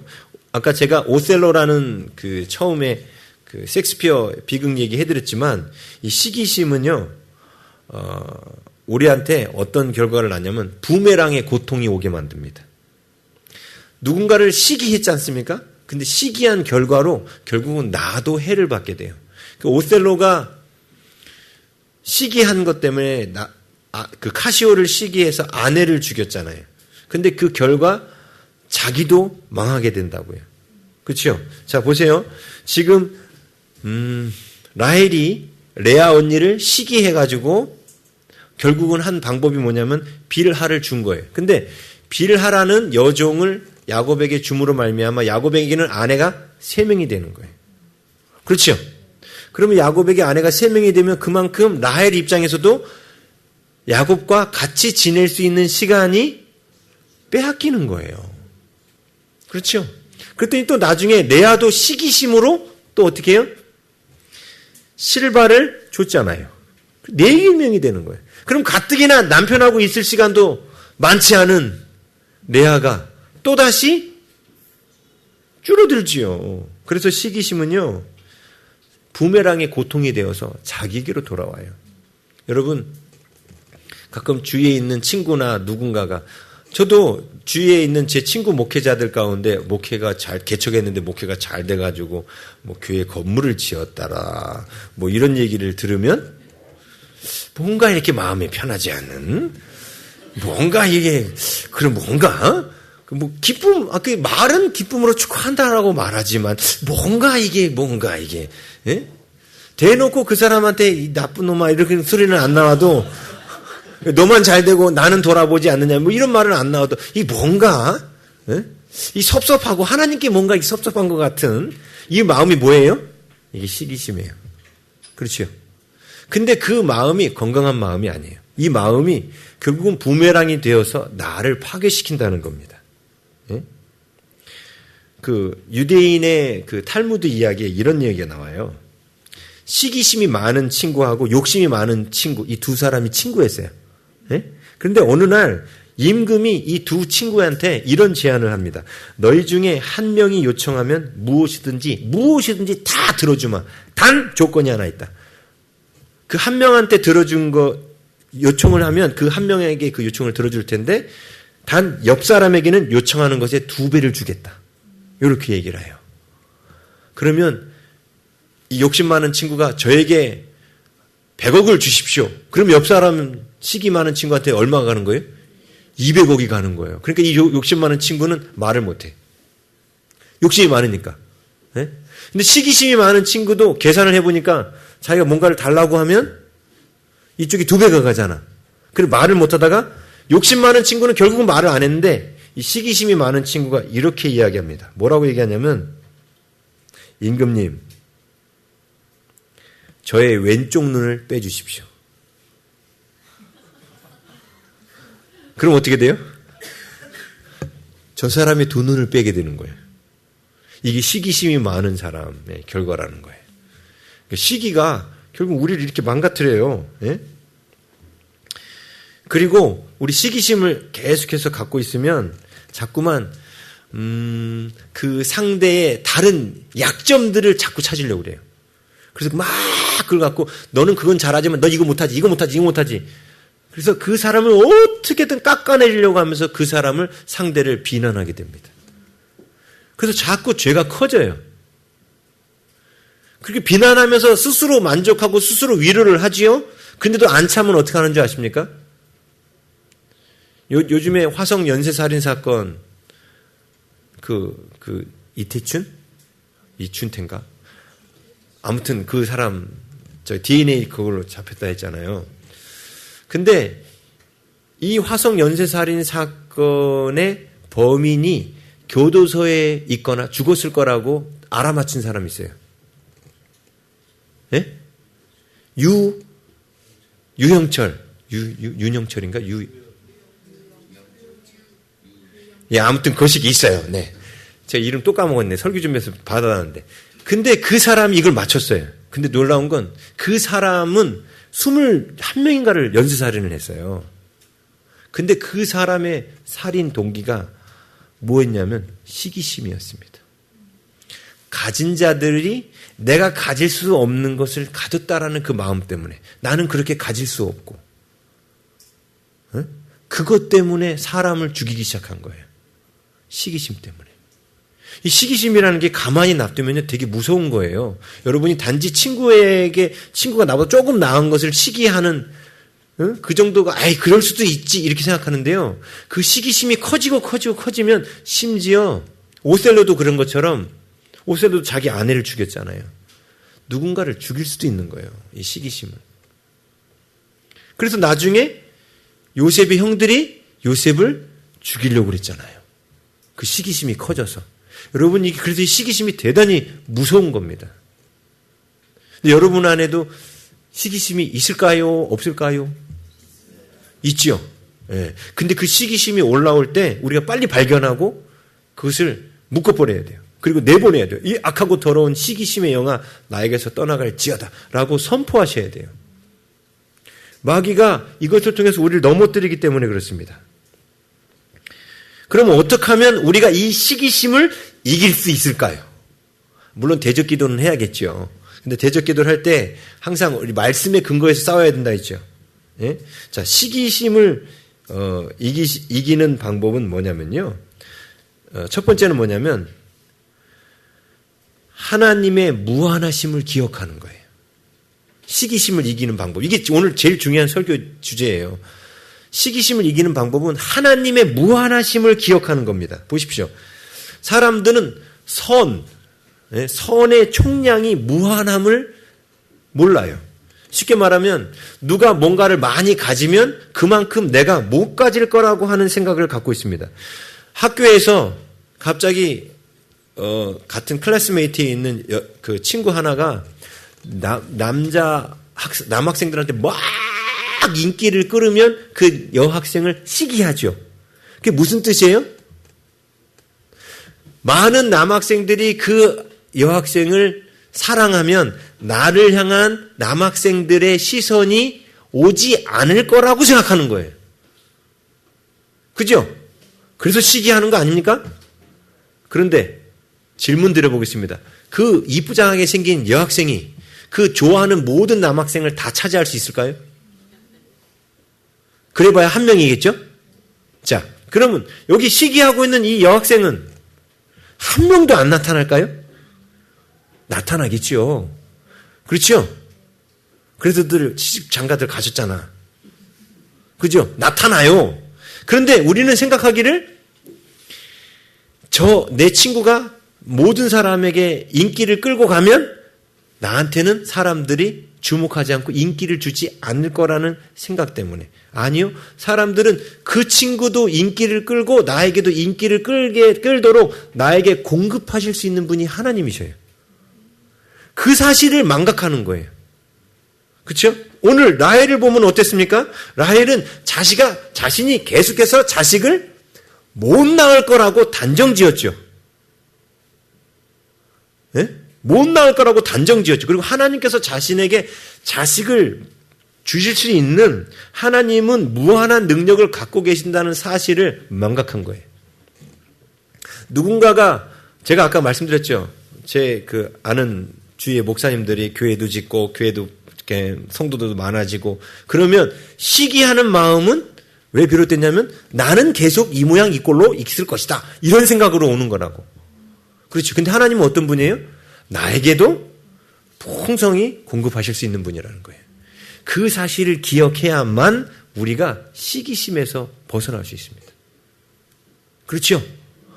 아까 제가 오셀로라는 그 처음에 그 셰익스피어 비극 얘기 해드렸지만 이 시기심은요, 우리한테 어떤 결과를 낳냐면 부메랑의 고통이 오게 만듭니다. 누군가를 시기했지 않습니까? 근데 시기한 결과로 결국은 나도 해를 받게 돼요. 그 오셀로가 시기한 것 때문에 그 카시오를 시기해서 아내를 죽였잖아요. 근데 그 결과 자기도 망하게 된다고요. 그렇죠? 자, 보세요. 지금 라헬이 레아 언니를 시기해가지고 결국은 한 방법이 뭐냐면 빌하를 준 거예요. 근데 빌하라는 여종을 야곱에게 줌으로 말미암아 야곱에게는 아내가 3명이 되는 거예요. 그렇죠? 그러면 야곱에게 아내가 3명이 되면 그만큼 라헬 입장에서도 야곱과 같이 지낼 수 있는 시간이 빼앗기는 거예요. 그렇죠? 그랬더니 또 나중에 레아도 시기심으로 또 어떻게 해요? 실바를 줬잖아요. 4명이 되는 거예요. 그럼 가뜩이나 남편하고 있을 시간도 많지 않은 레아가 또다시 줄어들지요. 그래서 시기심은요, 부메랑의 고통이 되어서 자기에게로 돌아와요. 여러분, 가끔 주위에 있는 친구나 누군가가, 저도 주위에 있는 제 친구 목회자들 가운데 목회가 개척했는데 목회가 잘 돼가지고 뭐 교회 건물을 지었다라 뭐 이런 얘기를 들으면 뭔가 이렇게 마음이 편하지 않은, 뭔가 이게, 그럼 뭔가, 뭐 기쁨, 그 말은 기쁨으로 축하한다라고 말하지만 뭔가 이게, 예? 대놓고 그 사람한테 이 나쁜 놈아 이렇게 소리는 안 나와도, 너만 잘 되고 나는 돌아보지 않느냐 뭐 이런 말은 안 나와도 이 뭔가, 예? 이 섭섭하고 하나님께 뭔가 이 섭섭한 것 같은 이 마음이 뭐예요? 이게 시기심이에요. 그렇죠? 근데 그 마음이 건강한 마음이 아니에요. 이 마음이 결국은 부메랑이 되어서 나를 파괴시킨다는 겁니다. 예? 그 유대인의 그 탈무드 이야기에 이런 얘기가 나와요. 시기심이 많은 친구하고 욕심이 많은 친구, 이 두 사람이 친구였어요. 예? 그런데 어느 날 임금이 이 두 친구한테 이런 제안을 합니다. 너희 중에 한 명이 요청하면 무엇이든지 다 들어주마. 단 조건이 하나 있다. 그 한 명한테 들어준 거 요청을 하면 그 한 명에게 그 요청을 들어줄 텐데 단 옆 사람에게는 요청하는 것에 2배를 주겠다. 이렇게 얘기를 해요. 그러면 이 욕심 많은 친구가 저에게 100억을 주십시오. 그럼 옆 사람 시기 많은 친구한테 얼마가 가는 거예요? 200억이 가는 거예요. 그러니까 이 욕심 많은 친구는 말을 못해. 욕심이 많으니까. 네? 근데 시기심이 많은 친구도 계산을 해보니까 자기가 뭔가를 달라고 하면 이쪽이 2배가 가잖아. 그리고 말을 못하다가 욕심 많은 친구는 결국은 말을 안 했는데 이 시기심이 많은 친구가 이렇게 이야기합니다. 뭐라고 얘기하냐면 임금님 저의 왼쪽 눈을 빼주십시오. 그럼 어떻게 돼요? 저 사람의 2눈을 빼게 되는 거예요. 이게 시기심이 많은 사람의 결과라는 거예요. 시기가 결국 우리를 이렇게 망가뜨려요. 예? 그리고 우리 시기심을 계속해서 갖고 있으면 자꾸만 그 상대의 다른 약점들을 자꾸 찾으려고 그래요. 그래서 막 그걸 갖고 너는 그건 잘하지만 너 이거 못하지, 이거 못하지, 이거 못하지. 그래서 그 사람을 어떻게든 깎아내리려고 하면서 그 사람을 상대를 비난하게 됩니다. 그래서 자꾸 죄가 커져요. 그렇게 비난하면서 스스로 만족하고 스스로 위로를 하지요. 근데도 안 참으면 어떻게 하는 줄 아십니까? 요즘에 화성 연쇄살인 사건 이춘태인가? 아무튼 그 사람 DNA 그걸로 잡혔다 했잖아요. 근데 이 화성 연쇄살인 사건의 범인이 교도소에 있거나 죽었을 거라고 알아맞힌 사람이 있어요. 예? 윤영철인가? 예, 아무튼 거식이 있어요. 네. 제가 이름 또 까먹었네. 설교 준비해서 받아놨는데. 근데 그 사람이 이걸 맞췄어요. 근데 놀라운 건 그 사람은 21명인가를 연쇄살인을 했어요. 근데 그 사람의 살인 동기가 뭐였냐면 시기심이었습니다. 가진 자들이 내가 가질 수 없는 것을 가졌다라는 그 마음 때문에 나는 그렇게 가질 수 없고 그것 때문에 사람을 죽이기 시작한 거예요. 시기심 때문에. 이 시기심이라는 게 가만히 놔두면 되게 무서운 거예요. 여러분이 단지 친구가 나보다 조금 나은 것을 시기하는 그 정도가 그럴 수도 있지 이렇게 생각하는데요. 그 시기심이 커지면 심지어 오셀로도 그런 것처럼 오셀로도 자기 아내를 죽였잖아요. 누군가를 죽일 수도 있는 거예요. 이 시기심은. 그래서 나중에 요셉의 형들이 요셉을 죽이려고 그랬잖아요. 그 시기심이 커져서. 여러분, 그래서 이 시기심이 대단히 무서운 겁니다. 근데 여러분 안에도 시기심이 있을까요? 없을까요? 있죠. 예. 근데 그 시기심이 올라올 때 우리가 빨리 발견하고 그것을 묶어버려야 돼요. 그리고 내보내야 돼요. 이 악하고 더러운 시기심의 영아 나에게서 떠나갈지어다 라고 선포하셔야 돼요. 마귀가 이것을 통해서 우리를 넘어뜨리기 때문에 그렇습니다. 그러면 어떻게 하면 우리가 이 시기심을 이길 수 있을까요? 물론 대적 기도는 해야겠죠. 근데 대적 기도를 할 때 항상 우리 말씀의 근거에서 싸워야 된다 했죠. 예? 자, 시기심을 이기는 방법은 뭐냐면요. 첫 번째는 뭐냐면 하나님의 무한하심을 기억하는 거예요. 시기심을 이기는 방법. 이게 오늘 제일 중요한 설교 주제예요. 시기심을 이기는 방법은 하나님의 무한하심을 기억하는 겁니다. 보십시오. 사람들은 선의 총량이 무한함을 몰라요. 쉽게 말하면 누가 뭔가를 많이 가지면 그만큼 내가 못 가질 거라고 하는 생각을 갖고 있습니다. 학교에서 갑자기 같은 클래스메이트에 있는 그 친구 하나가 남학생들한테 막 인기를 끌으면 그 여학생을 시기하죠. 그게 무슨 뜻이에요? 많은 남학생들이 그 여학생을 사랑하면 나를 향한 남학생들의 시선이 오지 않을 거라고 생각하는 거예요. 그죠? 그래서 시기하는 거 아닙니까? 그런데 질문 드려보겠습니다. 그 이쁘장하게 생긴 여학생이 그 좋아하는 모든 남학생을 다 차지할 수 있을까요? 그래봐야 한 명이겠죠? 자, 그러면 여기 시기하고 있는 이 여학생은 한 명도 안 나타날까요? 나타나겠죠. 그렇죠? 그래서 늘 시집 장가들 가셨잖아. 그죠? 나타나요. 그런데 우리는 생각하기를 내 친구가 모든 사람에게 인기를 끌고 가면 나한테는 사람들이 주목하지 않고 인기를 주지 않을 거라는 생각 때문에. 아니요. 사람들은 그 친구도 인기를 끌고 나에게도 인기를 끌도록 나에게 공급하실 수 있는 분이 하나님이셔요. 그 사실을 망각하는 거예요. 그렇죠? 오늘 라헬을 보면 어땠습니까? 라헬은 자신이 계속해서 자식을 못 낳을 거라고 단정지었죠. 네? 못 낳을 거라고 단정지었죠. 그리고 하나님께서 자신에게 자식을 주실 수 있는 하나님은 무한한 능력을 갖고 계신다는 사실을 망각한 거예요. 누군가가 제가 아까 말씀드렸죠. 제 아는 주위의 목사님들이 교회도 짓고 교회도 이렇게 성도들도 많아지고 그러면 시기하는 마음은 왜 비롯됐냐면 나는 계속 이 모양 이 꼴로 있을 것이다. 이런 생각으로 오는 거라고. 그렇죠. 근데 하나님은 어떤 분이에요? 나에게도 풍성히 공급하실 수 있는 분이라는 거예요. 그 사실을 기억해야만 우리가 시기심에서 벗어날 수 있습니다. 그렇죠?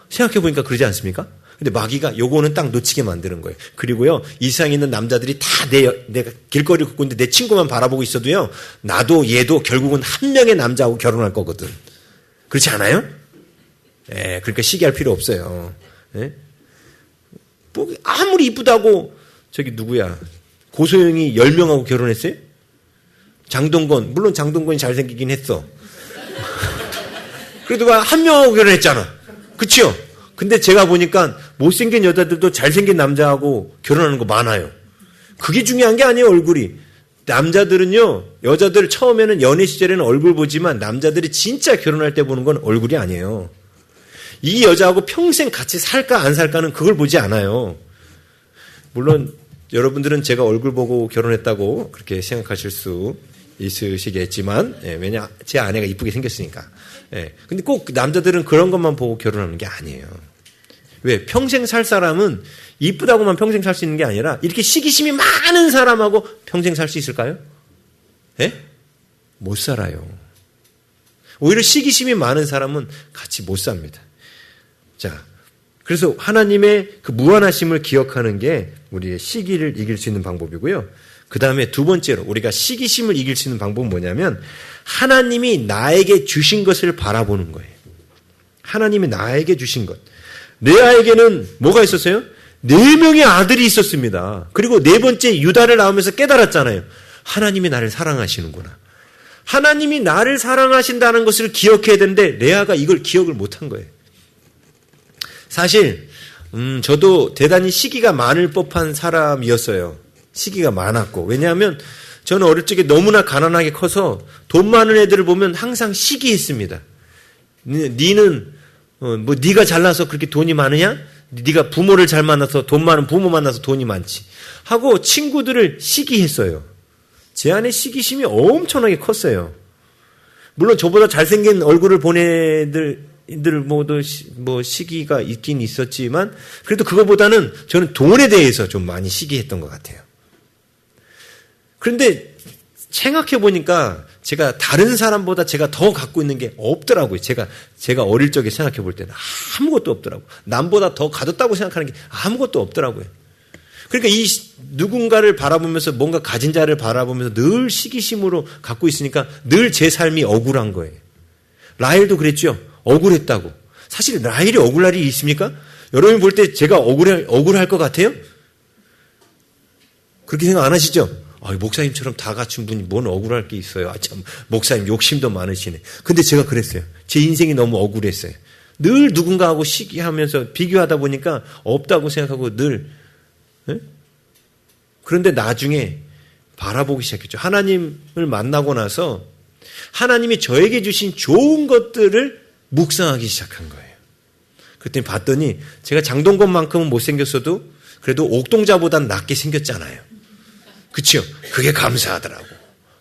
생각해보니까 그러지 않습니까? 근데 마귀가 요거는 딱 놓치게 만드는 거예요. 그리고요, 이 세상에 있는 남자들이 다 내가 길거리 걷고 있는데 내 친구만 바라보고 있어도요, 나도 얘도 결국은 한 명의 남자하고 결혼할 거거든. 그렇지 않아요? 예, 그러니까 시기할 필요 없어요. 예? 뭐 아무리 이쁘다고 저기 누구야 고소영이 10명하고 결혼했어요? 장동건 물론 장동건이 잘생기긴 했어. 그래도 한 명하고 결혼했잖아. 그치요? 근데 제가 보니까 못생긴 여자들도 잘생긴 남자하고 결혼하는 거 많아요. 그게 중요한 게 아니에요. 얼굴이. 남자들은요, 여자들 처음에는 연애 시절에는 얼굴 보지만 남자들이 진짜 결혼할 때 보는 건 얼굴이 아니에요. 이 여자하고 평생 같이 살까 안 살까는 그걸 보지 않아요. 물론 여러분들은 제가 얼굴 보고 결혼했다고 그렇게 생각하실 수 있으시겠지만, 왜냐 제 아내가 이쁘게 생겼으니까. 근데 꼭 남자들은 그런 것만 보고 결혼하는 게 아니에요. 왜? 평생 살 사람은 이쁘다고만 평생 살 수 있는 게 아니라 이렇게 시기심이 많은 사람하고 평생 살 수 있을까요? 못 살아요. 오히려 시기심이 많은 사람은 같이 못 삽니다. 자, 그래서 하나님의 그 무한하심을 기억하는 게 우리의 시기를 이길 수 있는 방법이고요. 그 다음에 두 번째로 우리가 시기심을 이길 수 있는 방법은 뭐냐면 하나님이 나에게 주신 것을 바라보는 거예요. 하나님이 나에게 주신 것. 레아에게는 뭐가 있었어요? 4명의 아들이 있었습니다. 그리고 4번째 유다를 낳으면서 깨달았잖아요. 하나님이 나를 사랑하시는구나. 하나님이 나를 사랑하신다는 것을 기억해야 되는데 레아가 이걸 기억을 못한 거예요. 사실 저도 대단히 시기가 많을 법한 사람이었어요. 시기가 많았고. 왜냐하면 저는 어릴 적에 너무나 가난하게 커서 돈 많은 애들을 보면 항상 시기했습니다. 니는 뭐 네가 잘나서 그렇게 돈이 많으냐? 네가 부모를 잘 만나서 돈 많은 부모 만나서 돈이 많지. 하고 친구들을 시기했어요. 제 안에 시기심이 엄청나게 컸어요. 물론 저보다 잘생긴 얼굴을 본 애들 모두 뭐 시기가 있긴 있었지만 그래도 그거보다는 저는 돈에 대해서 좀 많이 시기했던 것 같아요. 그런데 생각해 보니까 제가 다른 사람보다 제가 더 갖고 있는 게 없더라고요. 제가 어릴 적에 생각해 볼 때는 아무것도 없더라고요. 남보다 더 가졌다고 생각하는 게 아무것도 없더라고요. 그러니까 이 누군가를 바라보면서 뭔가 가진 자를 바라보면서 늘 시기심으로 갖고 있으니까 늘 제 삶이 억울한 거예요. 라헬도 그랬죠. 억울했다고. 사실 라헬이 억울할 일이 있습니까? 여러분이 볼 때 제가 억울할 것 같아요? 그렇게 생각 안 하시죠? 목사님처럼 다 갖춘 분이 뭔 억울할 게 있어요. 참, 목사님 욕심도 많으시네. 근데 제가 그랬어요. 제 인생이 너무 억울했어요. 늘 누군가하고 시기하면서 비교하다 보니까 없다고 생각하고 늘. 그런데 나중에 바라보기 시작했죠. 하나님을 만나고 나서 하나님이 저에게 주신 좋은 것들을 묵상하기 시작한 거예요. 그랬더니 봤더니 제가 장동건만큼은 못생겼어도 그래도 옥동자보단 낫게 생겼잖아요. 그렇죠? 그게 감사하더라고.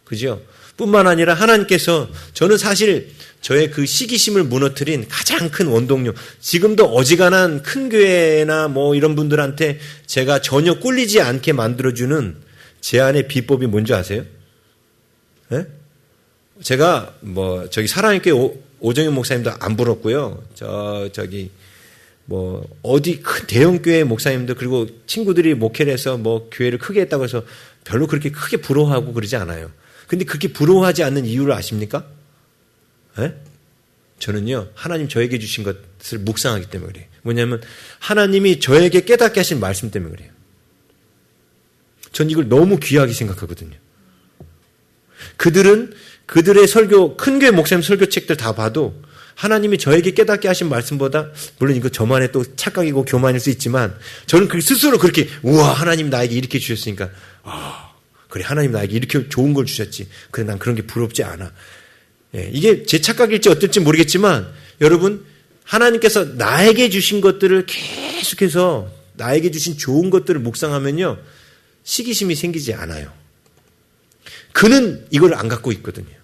그죠? 뿐만 아니라 하나님께서 저는 사실 저의 그 시기심을 무너뜨린 가장 큰 원동력, 지금도 어지간한 큰 교회나 뭐 이런 분들한테 제가 전혀 꿀리지 않게 만들어주는 제 안의 비법이 뭔지 아세요? 네? 제가 뭐 저기 사랑의 교회 오정현 목사님도 안 부럽고요. 저기 뭐 어디 큰 대형 교회 목사님들 그리고 친구들이 목회를 해서 뭐 교회를 크게 했다고 해서 별로 그렇게 크게 부러워하고 그러지 않아요. 근데 그렇게 부러워하지 않는 이유를 아십니까? 네? 저는요, 하나님 저에게 주신 것을 묵상하기 때문에 그래요. 뭐냐면 하나님이 저에게 깨닫게 하신 말씀 때문에 그래요. 전 이걸 너무 귀하게 생각하거든요. 그들의 설교, 큰 교회 목사님 설교책들 다 봐도 하나님이 저에게 깨닫게 하신 말씀보다, 물론 이거 저만의 또 착각이고 교만일 수 있지만, 저는 그 스스로 그렇게, 우와, 하나님 나에게 이렇게 주셨으니까, 그래, 하나님 나에게 이렇게 좋은 걸 주셨지. 그래, 난 그런 게 부럽지 않아. 예, 이게 제 착각일지 어떨지 모르겠지만, 여러분, 하나님께서 나에게 주신 것들을 계속해서, 나에게 주신 좋은 것들을 묵상하면요, 시기심이 생기지 않아요. 그는 이걸 안 갖고 있거든요.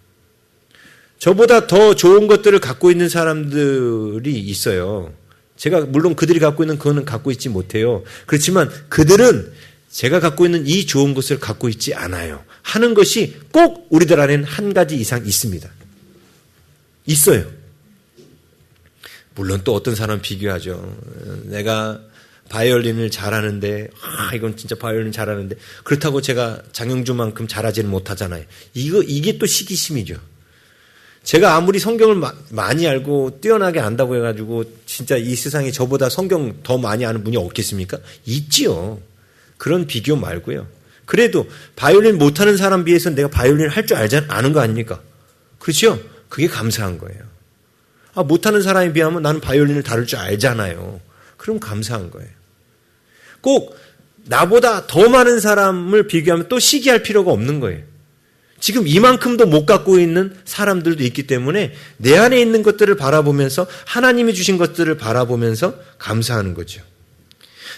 저보다 더 좋은 것들을 갖고 있는 사람들이 있어요. 제가 물론 그들이 갖고 있는 그거는 갖고 있지 못해요. 그렇지만 그들은 제가 갖고 있는 이 좋은 것을 갖고 있지 않아요. 하는 것이 꼭 우리들 안에는 한 가지 이상 있습니다. 있어요. 물론 또 어떤 사람은 비교하죠. 내가 바이올린을 잘하는데, 이건 진짜 바이올린 잘하는데, 그렇다고 제가 장영주만큼 잘하지는 못하잖아요. 이게 또 시기심이죠. 제가 아무리 성경을 많이 알고 뛰어나게 안다고 해가지고 진짜 이 세상에 저보다 성경 더 많이 아는 분이 없겠습니까? 있지요. 그런 비교 말고요. 그래도 바이올린 못하는 사람 비해서 내가 바이올린을 할 줄 아는 거 아닙니까? 그렇죠? 그게 감사한 거예요. 못하는 사람에 비하면 나는 바이올린을 다룰 줄 알잖아요. 그럼 감사한 거예요. 꼭 나보다 더 많은 사람을 비교하면 또 시기할 필요가 없는 거예요. 지금 이만큼도 못 갖고 있는 사람들도 있기 때문에 내 안에 있는 것들을 바라보면서 하나님이 주신 것들을 바라보면서 감사하는 거죠.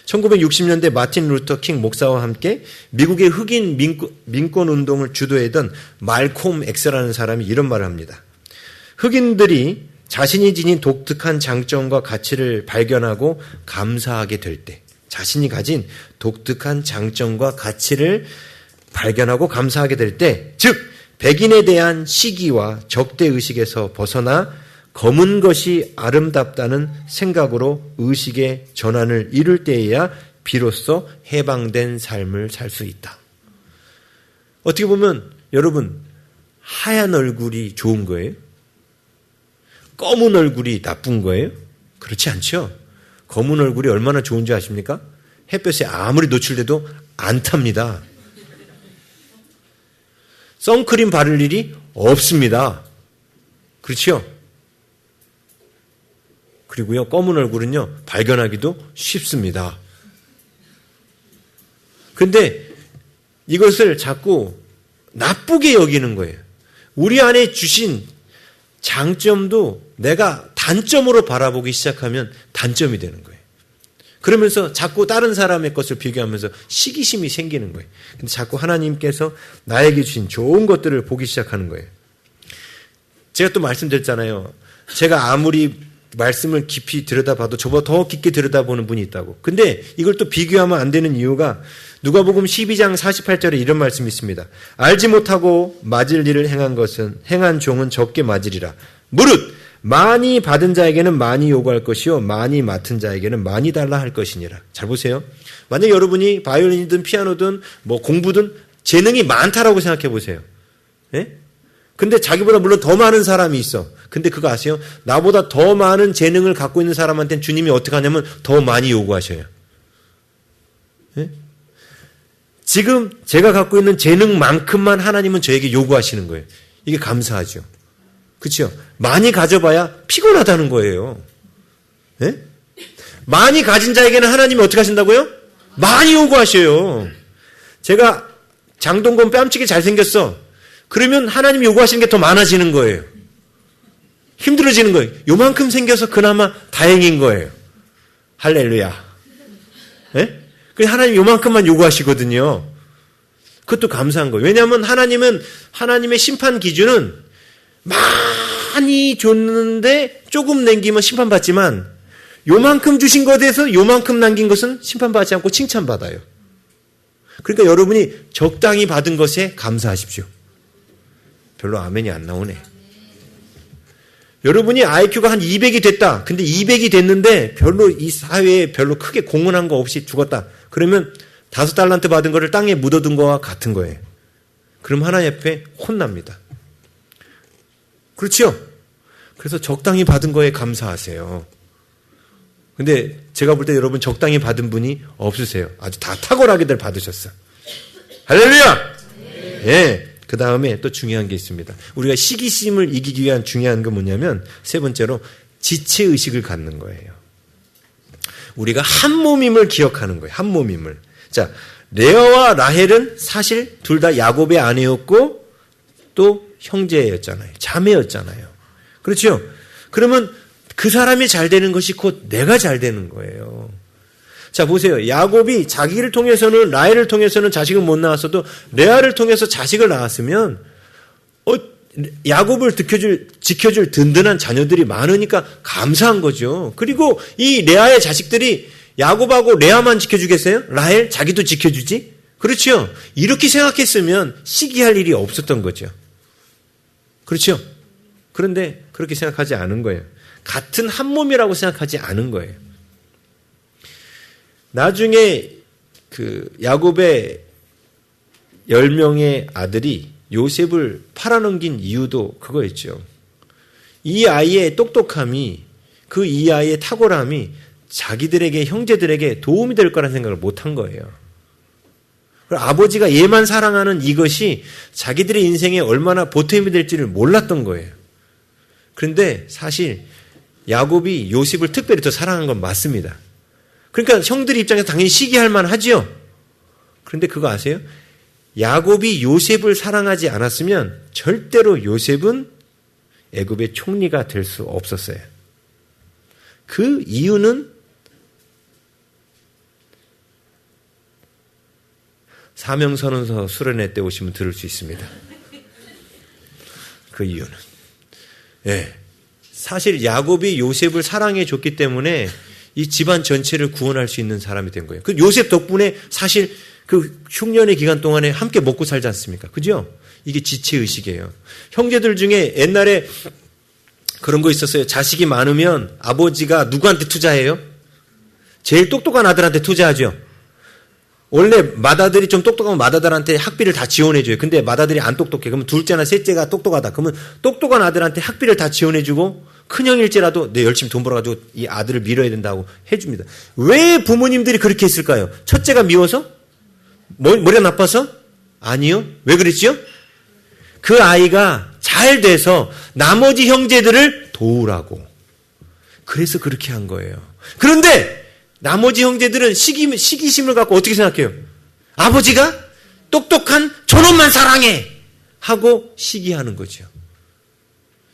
1960년대 마틴 루터 킹 목사와 함께 미국의 흑인 민권 운동을 주도했던 말콤 엑스라는 사람이 이런 말을 합니다. 흑인들이 자신이 지닌 독특한 장점과 가치를 발견하고 감사하게 될 때, 자신이 가진 독특한 장점과 가치를 발견하고 감사하게 될 때, 즉 백인에 대한 시기와 적대의식에서 벗어나 검은 것이 아름답다는 생각으로 의식의 전환을 이룰 때에야 비로소 해방된 삶을 살 수 있다. 어떻게 보면 여러분, 하얀 얼굴이 좋은 거예요? 검은 얼굴이 나쁜 거예요? 그렇지 않죠? 검은 얼굴이 얼마나 좋은지 아십니까? 햇볕에 아무리 노출돼도 안 탑니다. 선크림 바를 일이 없습니다. 그렇죠? 그리고요, 검은 얼굴은요, 발견하기도 쉽습니다. 근데 이것을 자꾸 나쁘게 여기는 거예요. 우리 안에 주신 장점도 내가 단점으로 바라보기 시작하면 단점이 되는 거예요. 그러면서 자꾸 다른 사람의 것을 비교하면서 시기심이 생기는 거예요. 근데 자꾸 하나님께서 나에게 주신 좋은 것들을 보기 시작하는 거예요. 제가 또 말씀드렸잖아요. 제가 아무리 말씀을 깊이 들여다봐도 저보다 더 깊게 들여다보는 분이 있다고. 근데 이걸 또 비교하면 안 되는 이유가 누가복음 12장 48절에 이런 말씀이 있습니다. 알지 못하고 맞을 일을 행한 종은 적게 맞으리라. 무릇 많이 받은 자에게는 많이 요구할 것이요 많이 맡은 자에게는 많이 달라 할 것이니라. 잘 보세요. 만약 여러분이 바이올린이든 피아노든 뭐 공부든 재능이 많다라고 생각해 보세요. 예? 근데 자기보다 물론 더 많은 사람이 있어. 근데 그거 아세요? 나보다 더 많은 재능을 갖고 있는 사람한테는 주님이 어떻게 하냐면 더 많이 요구하셔요. 예? 지금 제가 갖고 있는 재능만큼만 하나님은 저에게 요구하시는 거예요. 이게 감사하죠. 그렇죠? 많이 가져봐야 피곤하다는 거예요. 네? 많이 가진 자에게는 하나님이 어떻게 하신다고요? 많이 요구하셔요. 제가 장동건 뺨치게 잘생겼어. 그러면 하나님이 요구하시는 게 더 많아지는 거예요. 힘들어지는 거예요. 요만큼 생겨서 그나마 다행인 거예요. 할렐루야. 예? 그래서 하나님 요만큼만 요구하시거든요. 그것도 감사한 거예요. 왜냐하면 하나님은 하나님의 심판 기준은 많이 줬는데 조금 남기면 심판받지만 요만큼 주신 것에서 요만큼 남긴 것은 심판받지 않고 칭찬받아요. 그러니까 여러분이 적당히 받은 것에 감사하십시오. 별로 아멘이 안 나오네. 여러분이 IQ가 한 200이 됐다. 근데 200이 됐는데 별로 이 사회에 별로 크게 공헌한 거 없이 죽었다. 그러면 5달란트 받은 거를 땅에 묻어둔 거와 같은 거예요. 그럼 하나님 앞에 혼납니다. 그렇죠? 그래서 적당히 받은 거에 감사하세요. 근데 제가 볼 때 여러분 적당히 받은 분이 없으세요. 아주 다 탁월하게들 받으셨어요. 할렐루야! 예. 그 다음에 또 중요한 게 있습니다. 우리가 시기심을 이기기 위한 중요한 건 뭐냐면 세 번째로 지체의식을 갖는 거예요. 우리가 한 몸임을 기억하는 거예요. 한 몸임을. 자, 레아와 라헬은 사실 둘 다 야곱의 아내였고 또 형제였잖아요. 자매였잖아요. 그렇죠? 그러면 그 사람이 잘 되는 것이 곧 내가 잘 되는 거예요. 자, 보세요. 야곱이 자기를 통해서는, 라헬을 통해서는 자식을 못 낳았어도 레아를 통해서 자식을 낳았으면 야곱을 지켜줄 든든한 자녀들이 많으니까 감사한 거죠. 그리고 이 레아의 자식들이 야곱하고 레아만 지켜주겠어요? 라헬 자기도 지켜주지? 그렇죠. 이렇게 생각했으면 시기할 일이 없었던 거죠. 그렇죠. 그런데 그렇게 생각하지 않은 거예요. 같은 한 몸이라고 생각하지 않은 거예요. 나중에 그 야곱의 10명의 아들이 요셉을 팔아넘긴 이유도 그거였죠. 이 아이의 똑똑함이, 그 이 아이의 탁월함이 자기들에게, 형제들에게 도움이 될 거라는 생각을 못한 거예요. 아버지가 얘만 사랑하는 이것이 자기들의 인생에 얼마나 보탬이 될지를 몰랐던 거예요. 그런데 사실 야곱이 요셉을 특별히 더 사랑한 건 맞습니다. 그러니까 형들의 입장에서 당연히 시기할 만하지요. 그런데 그거 아세요? 야곱이 요셉을 사랑하지 않았으면 절대로 요셉은 애굽의 총리가 될 수 없었어요. 그 이유는 사명선언서 수련회 때 오시면 들을 수 있습니다. 그 이유는. 예. 사실 야곱이 요셉을 사랑해 줬기 때문에 이 집안 전체를 구원할 수 있는 사람이 된 거예요. 그 요셉 덕분에 사실 그 흉년의 기간 동안에 함께 먹고 살지 않습니까? 그죠? 이게 지체의식이에요. 형제들 중에 옛날에 그런 거 있었어요. 자식이 많으면 아버지가 누구한테 투자해요? 제일 똑똑한 아들한테 투자하죠. 원래 맏아들이 좀 똑똑하면 맏아들한테 학비를 다 지원해줘요. 근데 맏아들이 안 똑똑해. 그러면 둘째나 셋째가 똑똑하다. 그러면 똑똑한 아들한테 학비를 다 지원해주고 큰형일지라도 내 열심히 돈 벌어가지고 이 아들을 밀어야 된다고 해줍니다. 왜 부모님들이 그렇게 했을까요? 첫째가 미워서? 머리가 나빠서? 아니요. 왜 그랬지요? 그 아이가 잘 돼서 나머지 형제들을 도우라고. 그래서 그렇게 한 거예요. 그런데 나머지 형제들은 시기심을 갖고 어떻게 생각해요? 아버지가 똑똑한 저놈만 사랑해! 하고 시기하는 거죠.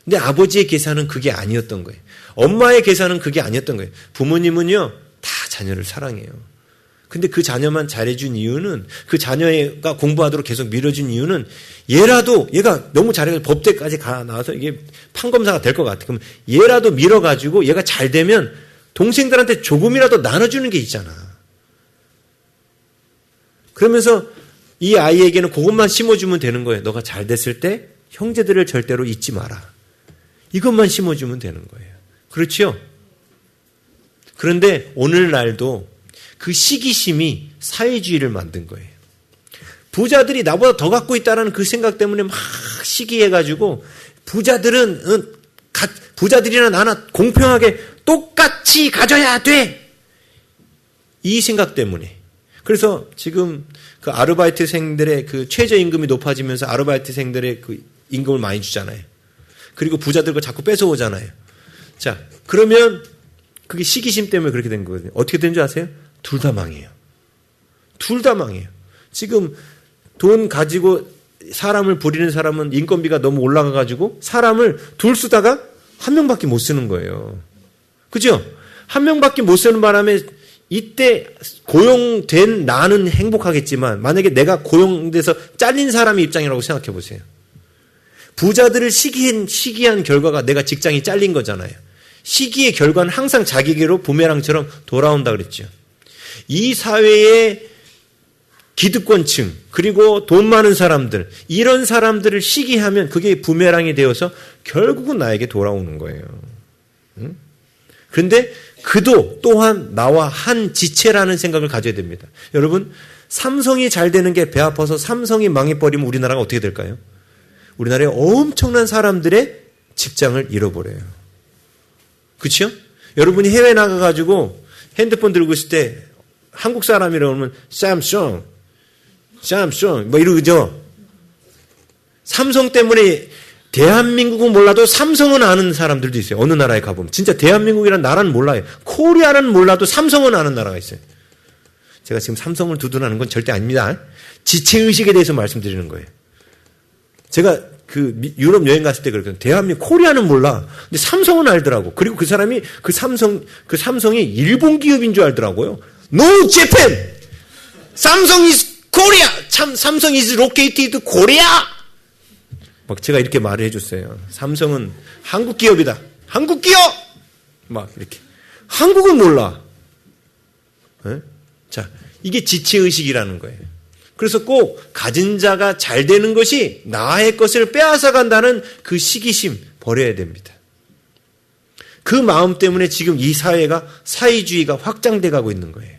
근데 아버지의 계산은 그게 아니었던 거예요. 엄마의 계산은 그게 아니었던 거예요. 부모님은요, 다 자녀를 사랑해요. 근데 그 자녀만 잘해준 이유는, 그 자녀가 공부하도록 계속 밀어준 이유는, 얘가 너무 잘해서 법대까지 가 나와서 이게 판검사가 될 것 같아. 그럼 얘라도 밀어가지고 얘가 잘 되면 동생들한테 조금이라도 나눠주는 게 있잖아. 그러면서 이 아이에게는 그것만 심어주면 되는 거예요. 너가 잘 됐을 때 형제들을 절대로 잊지 마라. 이것만 심어주면 되는 거예요. 그렇죠? 그런데 오늘날도 그 시기심이 사회주의를 만든 거예요. 부자들이 나보다 더 갖고 있다는 그 생각 때문에 막 시기해가지고 부자들이나 나나 공평하게 똑같이 가져야 돼. 이 생각 때문에. 그래서 지금 그 아르바이트생들의 그 최저임금이 높아지면서 아르바이트생들의 그 임금을 많이 주잖아요. 그리고 부자들 거 자꾸 뺏어오잖아요. 자, 그러면 그게 시기심 때문에 그렇게 된 거거든요. 어떻게 된 줄 아세요? 둘 다 망해요. 둘 다 망해요. 지금 돈 가지고 사람을 부리는 사람은 인건비가 너무 올라가가지고 사람을 둘 쓰다가 한 명밖에 못 쓰는 거예요. 그죠? 한 명밖에 못 쓰는 바람에 이때 고용된 나는 행복하겠지만 만약에 내가 고용돼서 잘린 사람의 입장이라고 생각해 보세요. 부자들을 시기한 결과가 내가 직장이 잘린 거잖아요. 시기의 결과는 항상 자기에게로 부메랑처럼 돌아온다 그랬죠. 이 사회의 기득권층 그리고 돈 많은 사람들 이런 사람들을 시기하면 그게 부메랑이 되어서 결국은 나에게 돌아오는 거예요. 그런데 그도 또한 나와 한 지체라는 생각을 가져야 됩니다. 여러분 삼성이 잘 되는 게 배 아파서 삼성이 망해버리면 우리나라가 어떻게 될까요? 우리나라에 엄청난 사람들의 직장을 잃어버려요. 그렇죠? 여러분이 해외 나가가지고 핸드폰 들고 있을 때 한국 사람이라고 하면 삼성 뭐 이러죠. 삼성 때문에 대한민국은 몰라도 삼성은 아는 사람들도 있어요. 어느 나라에 가보면. 진짜 대한민국이라는 나라는 몰라요. 코리아는 몰라도 삼성은 아는 나라가 있어요. 제가 지금 삼성을 두둔하는 건 절대 아닙니다. 지체의식에 대해서 말씀드리는 거예요. 제가 유럽 여행 갔을 때 그랬거든요. 대한민국, 코리아는 몰라. 근데 삼성은 알더라고. 그리고 그 사람이 그 삼성이 일본 기업인 줄 알더라고요. No Japan! 삼성 is Korea! 참, 삼성 is located Korea! 막 제가 이렇게 말을 해줬어요. 삼성은 한국 기업이다. 한국 기업! 막 이렇게. 한국은 몰라. 네? 자, 이게 지체의식이라는 거예요. 그래서 꼭 가진 자가 잘 되는 것이 나의 것을 빼앗아 간다는 그 시기심 버려야 됩니다. 그 마음 때문에 지금 이 사회가 사회주의가 확장돼 가고 있는 거예요.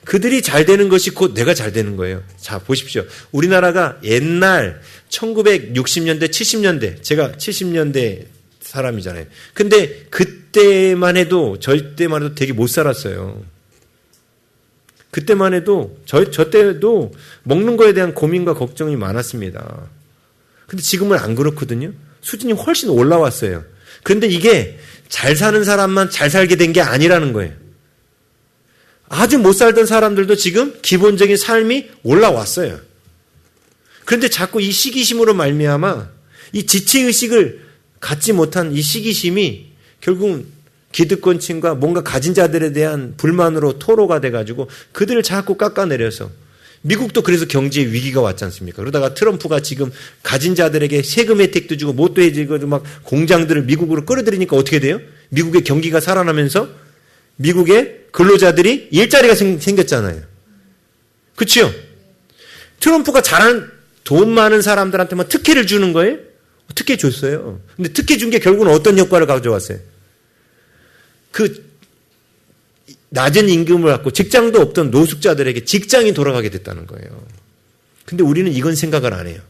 그들이 잘 되는 것이 곧 내가 잘 되는 거예요. 자, 보십시오. 우리나라가 옛날 1960년대, 70년대, 제가 70년대 사람이잖아요. 근데 그때만 해도, 저 때만 해도 되게 못 살았어요. 그때만 해도, 저 때도 먹는 거에 대한 고민과 걱정이 많았습니다. 근데 지금은 안 그렇거든요. 수준이 훨씬 올라왔어요. 그런데 이게 잘 사는 사람만 잘 살게 된 게 아니라는 거예요. 아주 못 살던 사람들도 지금 기본적인 삶이 올라왔어요. 그런데 자꾸 이 시기심으로 말미암아 이 지체의식을 갖지 못한 이 시기심이 결국은 기득권층과 뭔가 가진 자들에 대한 불만으로 토로가 돼가지고 그들을 자꾸 깎아내려서 미국도 그래서 경제 위기가 왔지 않습니까? 그러다가 트럼프가 지금 가진 자들에게 세금 혜택도 주고 뭣도 해주고 막 공장들을 미국으로 끌어들이니까 어떻게 돼요? 미국의 경기가 살아나면서 미국의 근로자들이 일자리가 생겼잖아요. 그렇죠? 트럼프가 잘하는 돈 많은 사람들한테만 특혜를 주는 거예요? 특혜 줬어요. 근데 특혜 준 게 결국은 어떤 효과를 가져왔어요? 그 낮은 임금을 갖고 직장도 없던 노숙자들에게 직장이 돌아가게 됐다는 거예요. 근데 우리는 이건 생각을 안 해요.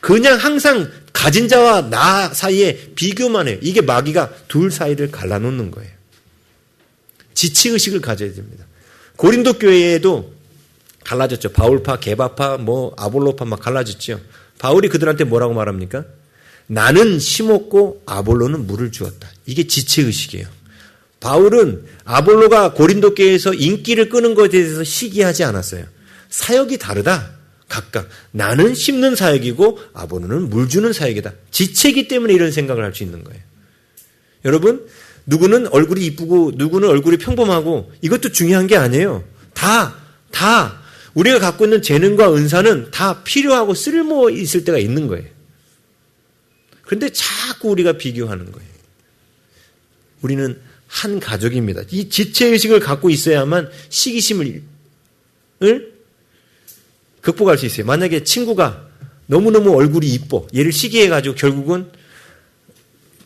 그냥 항상 가진 자와 나 사이에 비교만 해요. 이게 마귀가 둘 사이를 갈라놓는 거예요. 지체의식을 가져야 됩니다. 고린도 교회에도 갈라졌죠. 바울파, 게바파, 아볼로파 막 갈라졌죠. 바울이 그들한테 뭐라고 말합니까? 나는 심었고 아볼로는 물을 주었다. 이게 지체의식이에요. 바울은 아볼로가 고린도 교회에서 인기를 끄는 것에 대해서 시기하지 않았어요. 사역이 다르다. 각각 나는 심는 사역이고 아볼로는 물 주는 사역이다. 지체이기 때문에 이런 생각을 할 수 있는 거예요. 여러분, 누구는 얼굴이 이쁘고 누구는 얼굴이 평범하고 이것도 중요한 게 아니에요. 다 우리가 갖고 있는 재능과 은사는 다 필요하고 쓸모 있을 때가 있는 거예요. 그런데 자꾸 우리가 비교하는 거예요. 우리는 한 가족입니다. 이 지체의식을 갖고 있어야만 시기심을 극복할 수 있어요. 만약에 친구가 너무너무 얼굴이 이뻐. 얘를 시기해가지고 결국은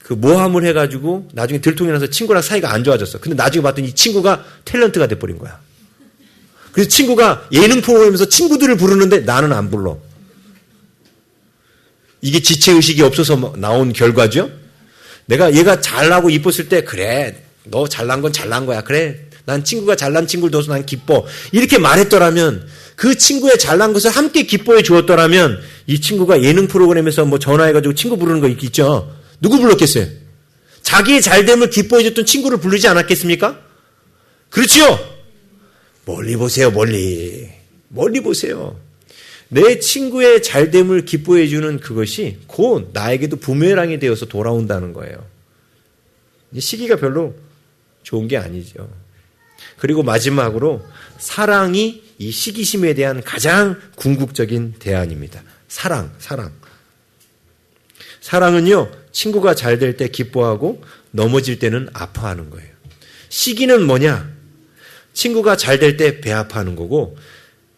그 모함을 해가지고 나중에 들통이 나서 친구랑 사이가 안 좋아졌어. 근데 나중에 봤더니 이 친구가 탤런트가 돼버린 거야. 그래서 친구가 예능 프로그램에서 친구들을 부르는데 나는 안 불러. 이게 지체의식이 없어서 나온 결과죠. 내가 얘가 잘나고 이뻤을 때 그래 너 잘난 건 잘난 거야. 그래 난 친구가 잘난 친구를 둬서 난 기뻐. 이렇게 말했더라면 그 친구의 잘난 것을 함께 기뻐해 주었더라면 이 친구가 예능 프로그램에서 전화해가지고 친구 부르는 거 있죠. 누구 불렀겠어요? 자기의 잘됨을 기뻐해 줬던 친구를 부르지 않았겠습니까? 그렇죠? 멀리 보세요. 멀리 보세요. 내 친구의 잘됨을 기뻐해 주는 그것이 곧 나에게도 부메랑이 되어서 돌아온다는 거예요. 시기가 별로 좋은 게 아니죠. 그리고 마지막으로 사랑이 이 시기심에 대한 가장 궁극적인 대안입니다. 사랑. 사랑은요, 친구가 잘 될 때 기뻐하고 넘어질 때는 아파하는 거예요. 시기는 뭐냐? 친구가 잘 될 때 배 아파하는 거고,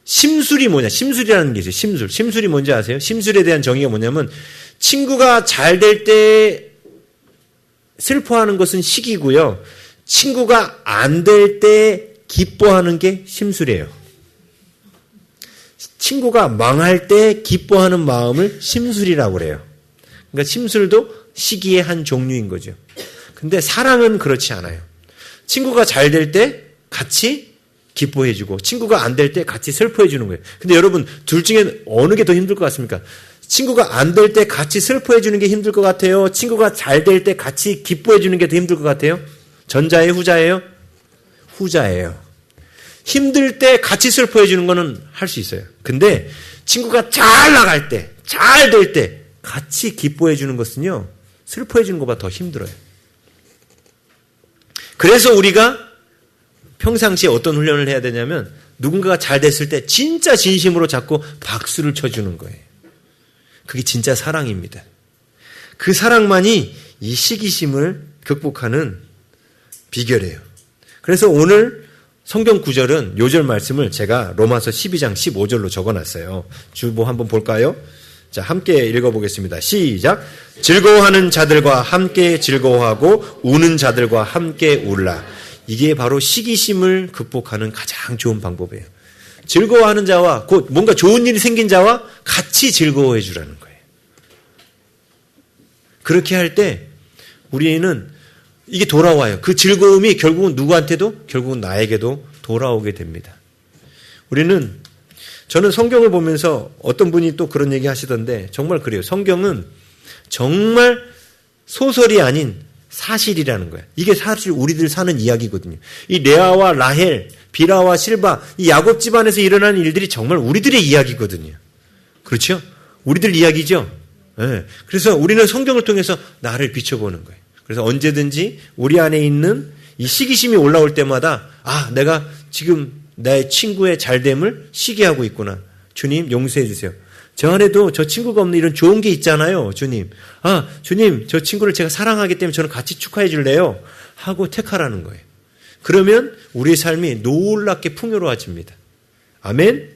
심술이 뭐냐? 심술이라는 게 있어요. 심술이 뭔지 아세요? 심술에 대한 정의가 뭐냐면, 친구가 잘 될 때 슬퍼하는 것은 시기고요. 친구가 안 될 때 기뻐하는 게 심술이에요. 친구가 망할 때 기뻐하는 마음을 심술이라고 그래요. 그러니까 심술도 시기의 한 종류인 거죠. 근데 사랑은 그렇지 않아요. 친구가 잘 될 때 같이 기뻐해주고 친구가 안 될 때 같이 슬퍼해주는 거예요. 근데 여러분 둘 중에 어느 게 더 힘들 것 같습니까? 친구가 안 될 때 같이 슬퍼해주는 게 힘들 것 같아요? 친구가 잘 될 때 같이 기뻐해주는 게 더 힘들 것 같아요? 전자예요? 후자예요? 후자예요. 힘들 때 같이 슬퍼해주는 거는 할 수 있어요. 근데 친구가 잘 나갈 때, 잘 될 때 같이 기뻐해주는 것은요, 슬퍼해주는 것보다 더 힘들어요. 그래서 우리가 평상시에 어떤 훈련을 해야 되냐면 누군가가 잘 됐을 때 진짜 진심으로 자꾸 박수를 쳐주는 거예요. 그게 진짜 사랑입니다. 그 사랑만이 이 시기심을 극복하는 비결이에요. 그래서 오늘 성경 구절은 요절 말씀을 제가 로마서 12장 15절로 적어놨어요. 주보 한번 볼까요? 자, 함께 읽어보겠습니다. 시작. 즐거워하는 자들과 함께 즐거워하고 우는 자들과 함께 울라. 이게 바로 시기심을 극복하는 가장 좋은 방법이에요. 즐거워하는 자와 곧 뭔가 좋은 일이 생긴 자와 같이 즐거워해 주라는 거예요. 그렇게 할 때 우리는 이게 돌아와요. 그 즐거움이 결국은 누구한테도 결국은 나에게도 돌아오게 됩니다. 저는 성경을 보면서 어떤 분이 또 그런 얘기 하시던데 정말 그래요. 성경은 정말 소설이 아닌 사실이라는 거예요. 이게 사실 우리들 사는 이야기거든요. 이 레아와 라헬, 비라와 실바, 이 야곱 집안에서 일어나는 일들이 정말 우리들의 이야기거든요. 그렇죠? 우리들 이야기죠. 네. 그래서 우리는 성경을 통해서 나를 비춰보는 거예요. 그래서 언제든지 우리 안에 있는 이 시기심이 올라올 때마다 내가 지금 내 친구의 잘됨을 시기하고 있구나. 주님 용서해 주세요. 저 안에도 저 친구가 없는 이런 좋은 게 있잖아요. 주님. 주님 저 친구를 제가 사랑하기 때문에 저는 같이 축하해 줄래요? 하고 택하라는 거예요. 그러면 우리의 삶이 놀랍게 풍요로워집니다. 아멘.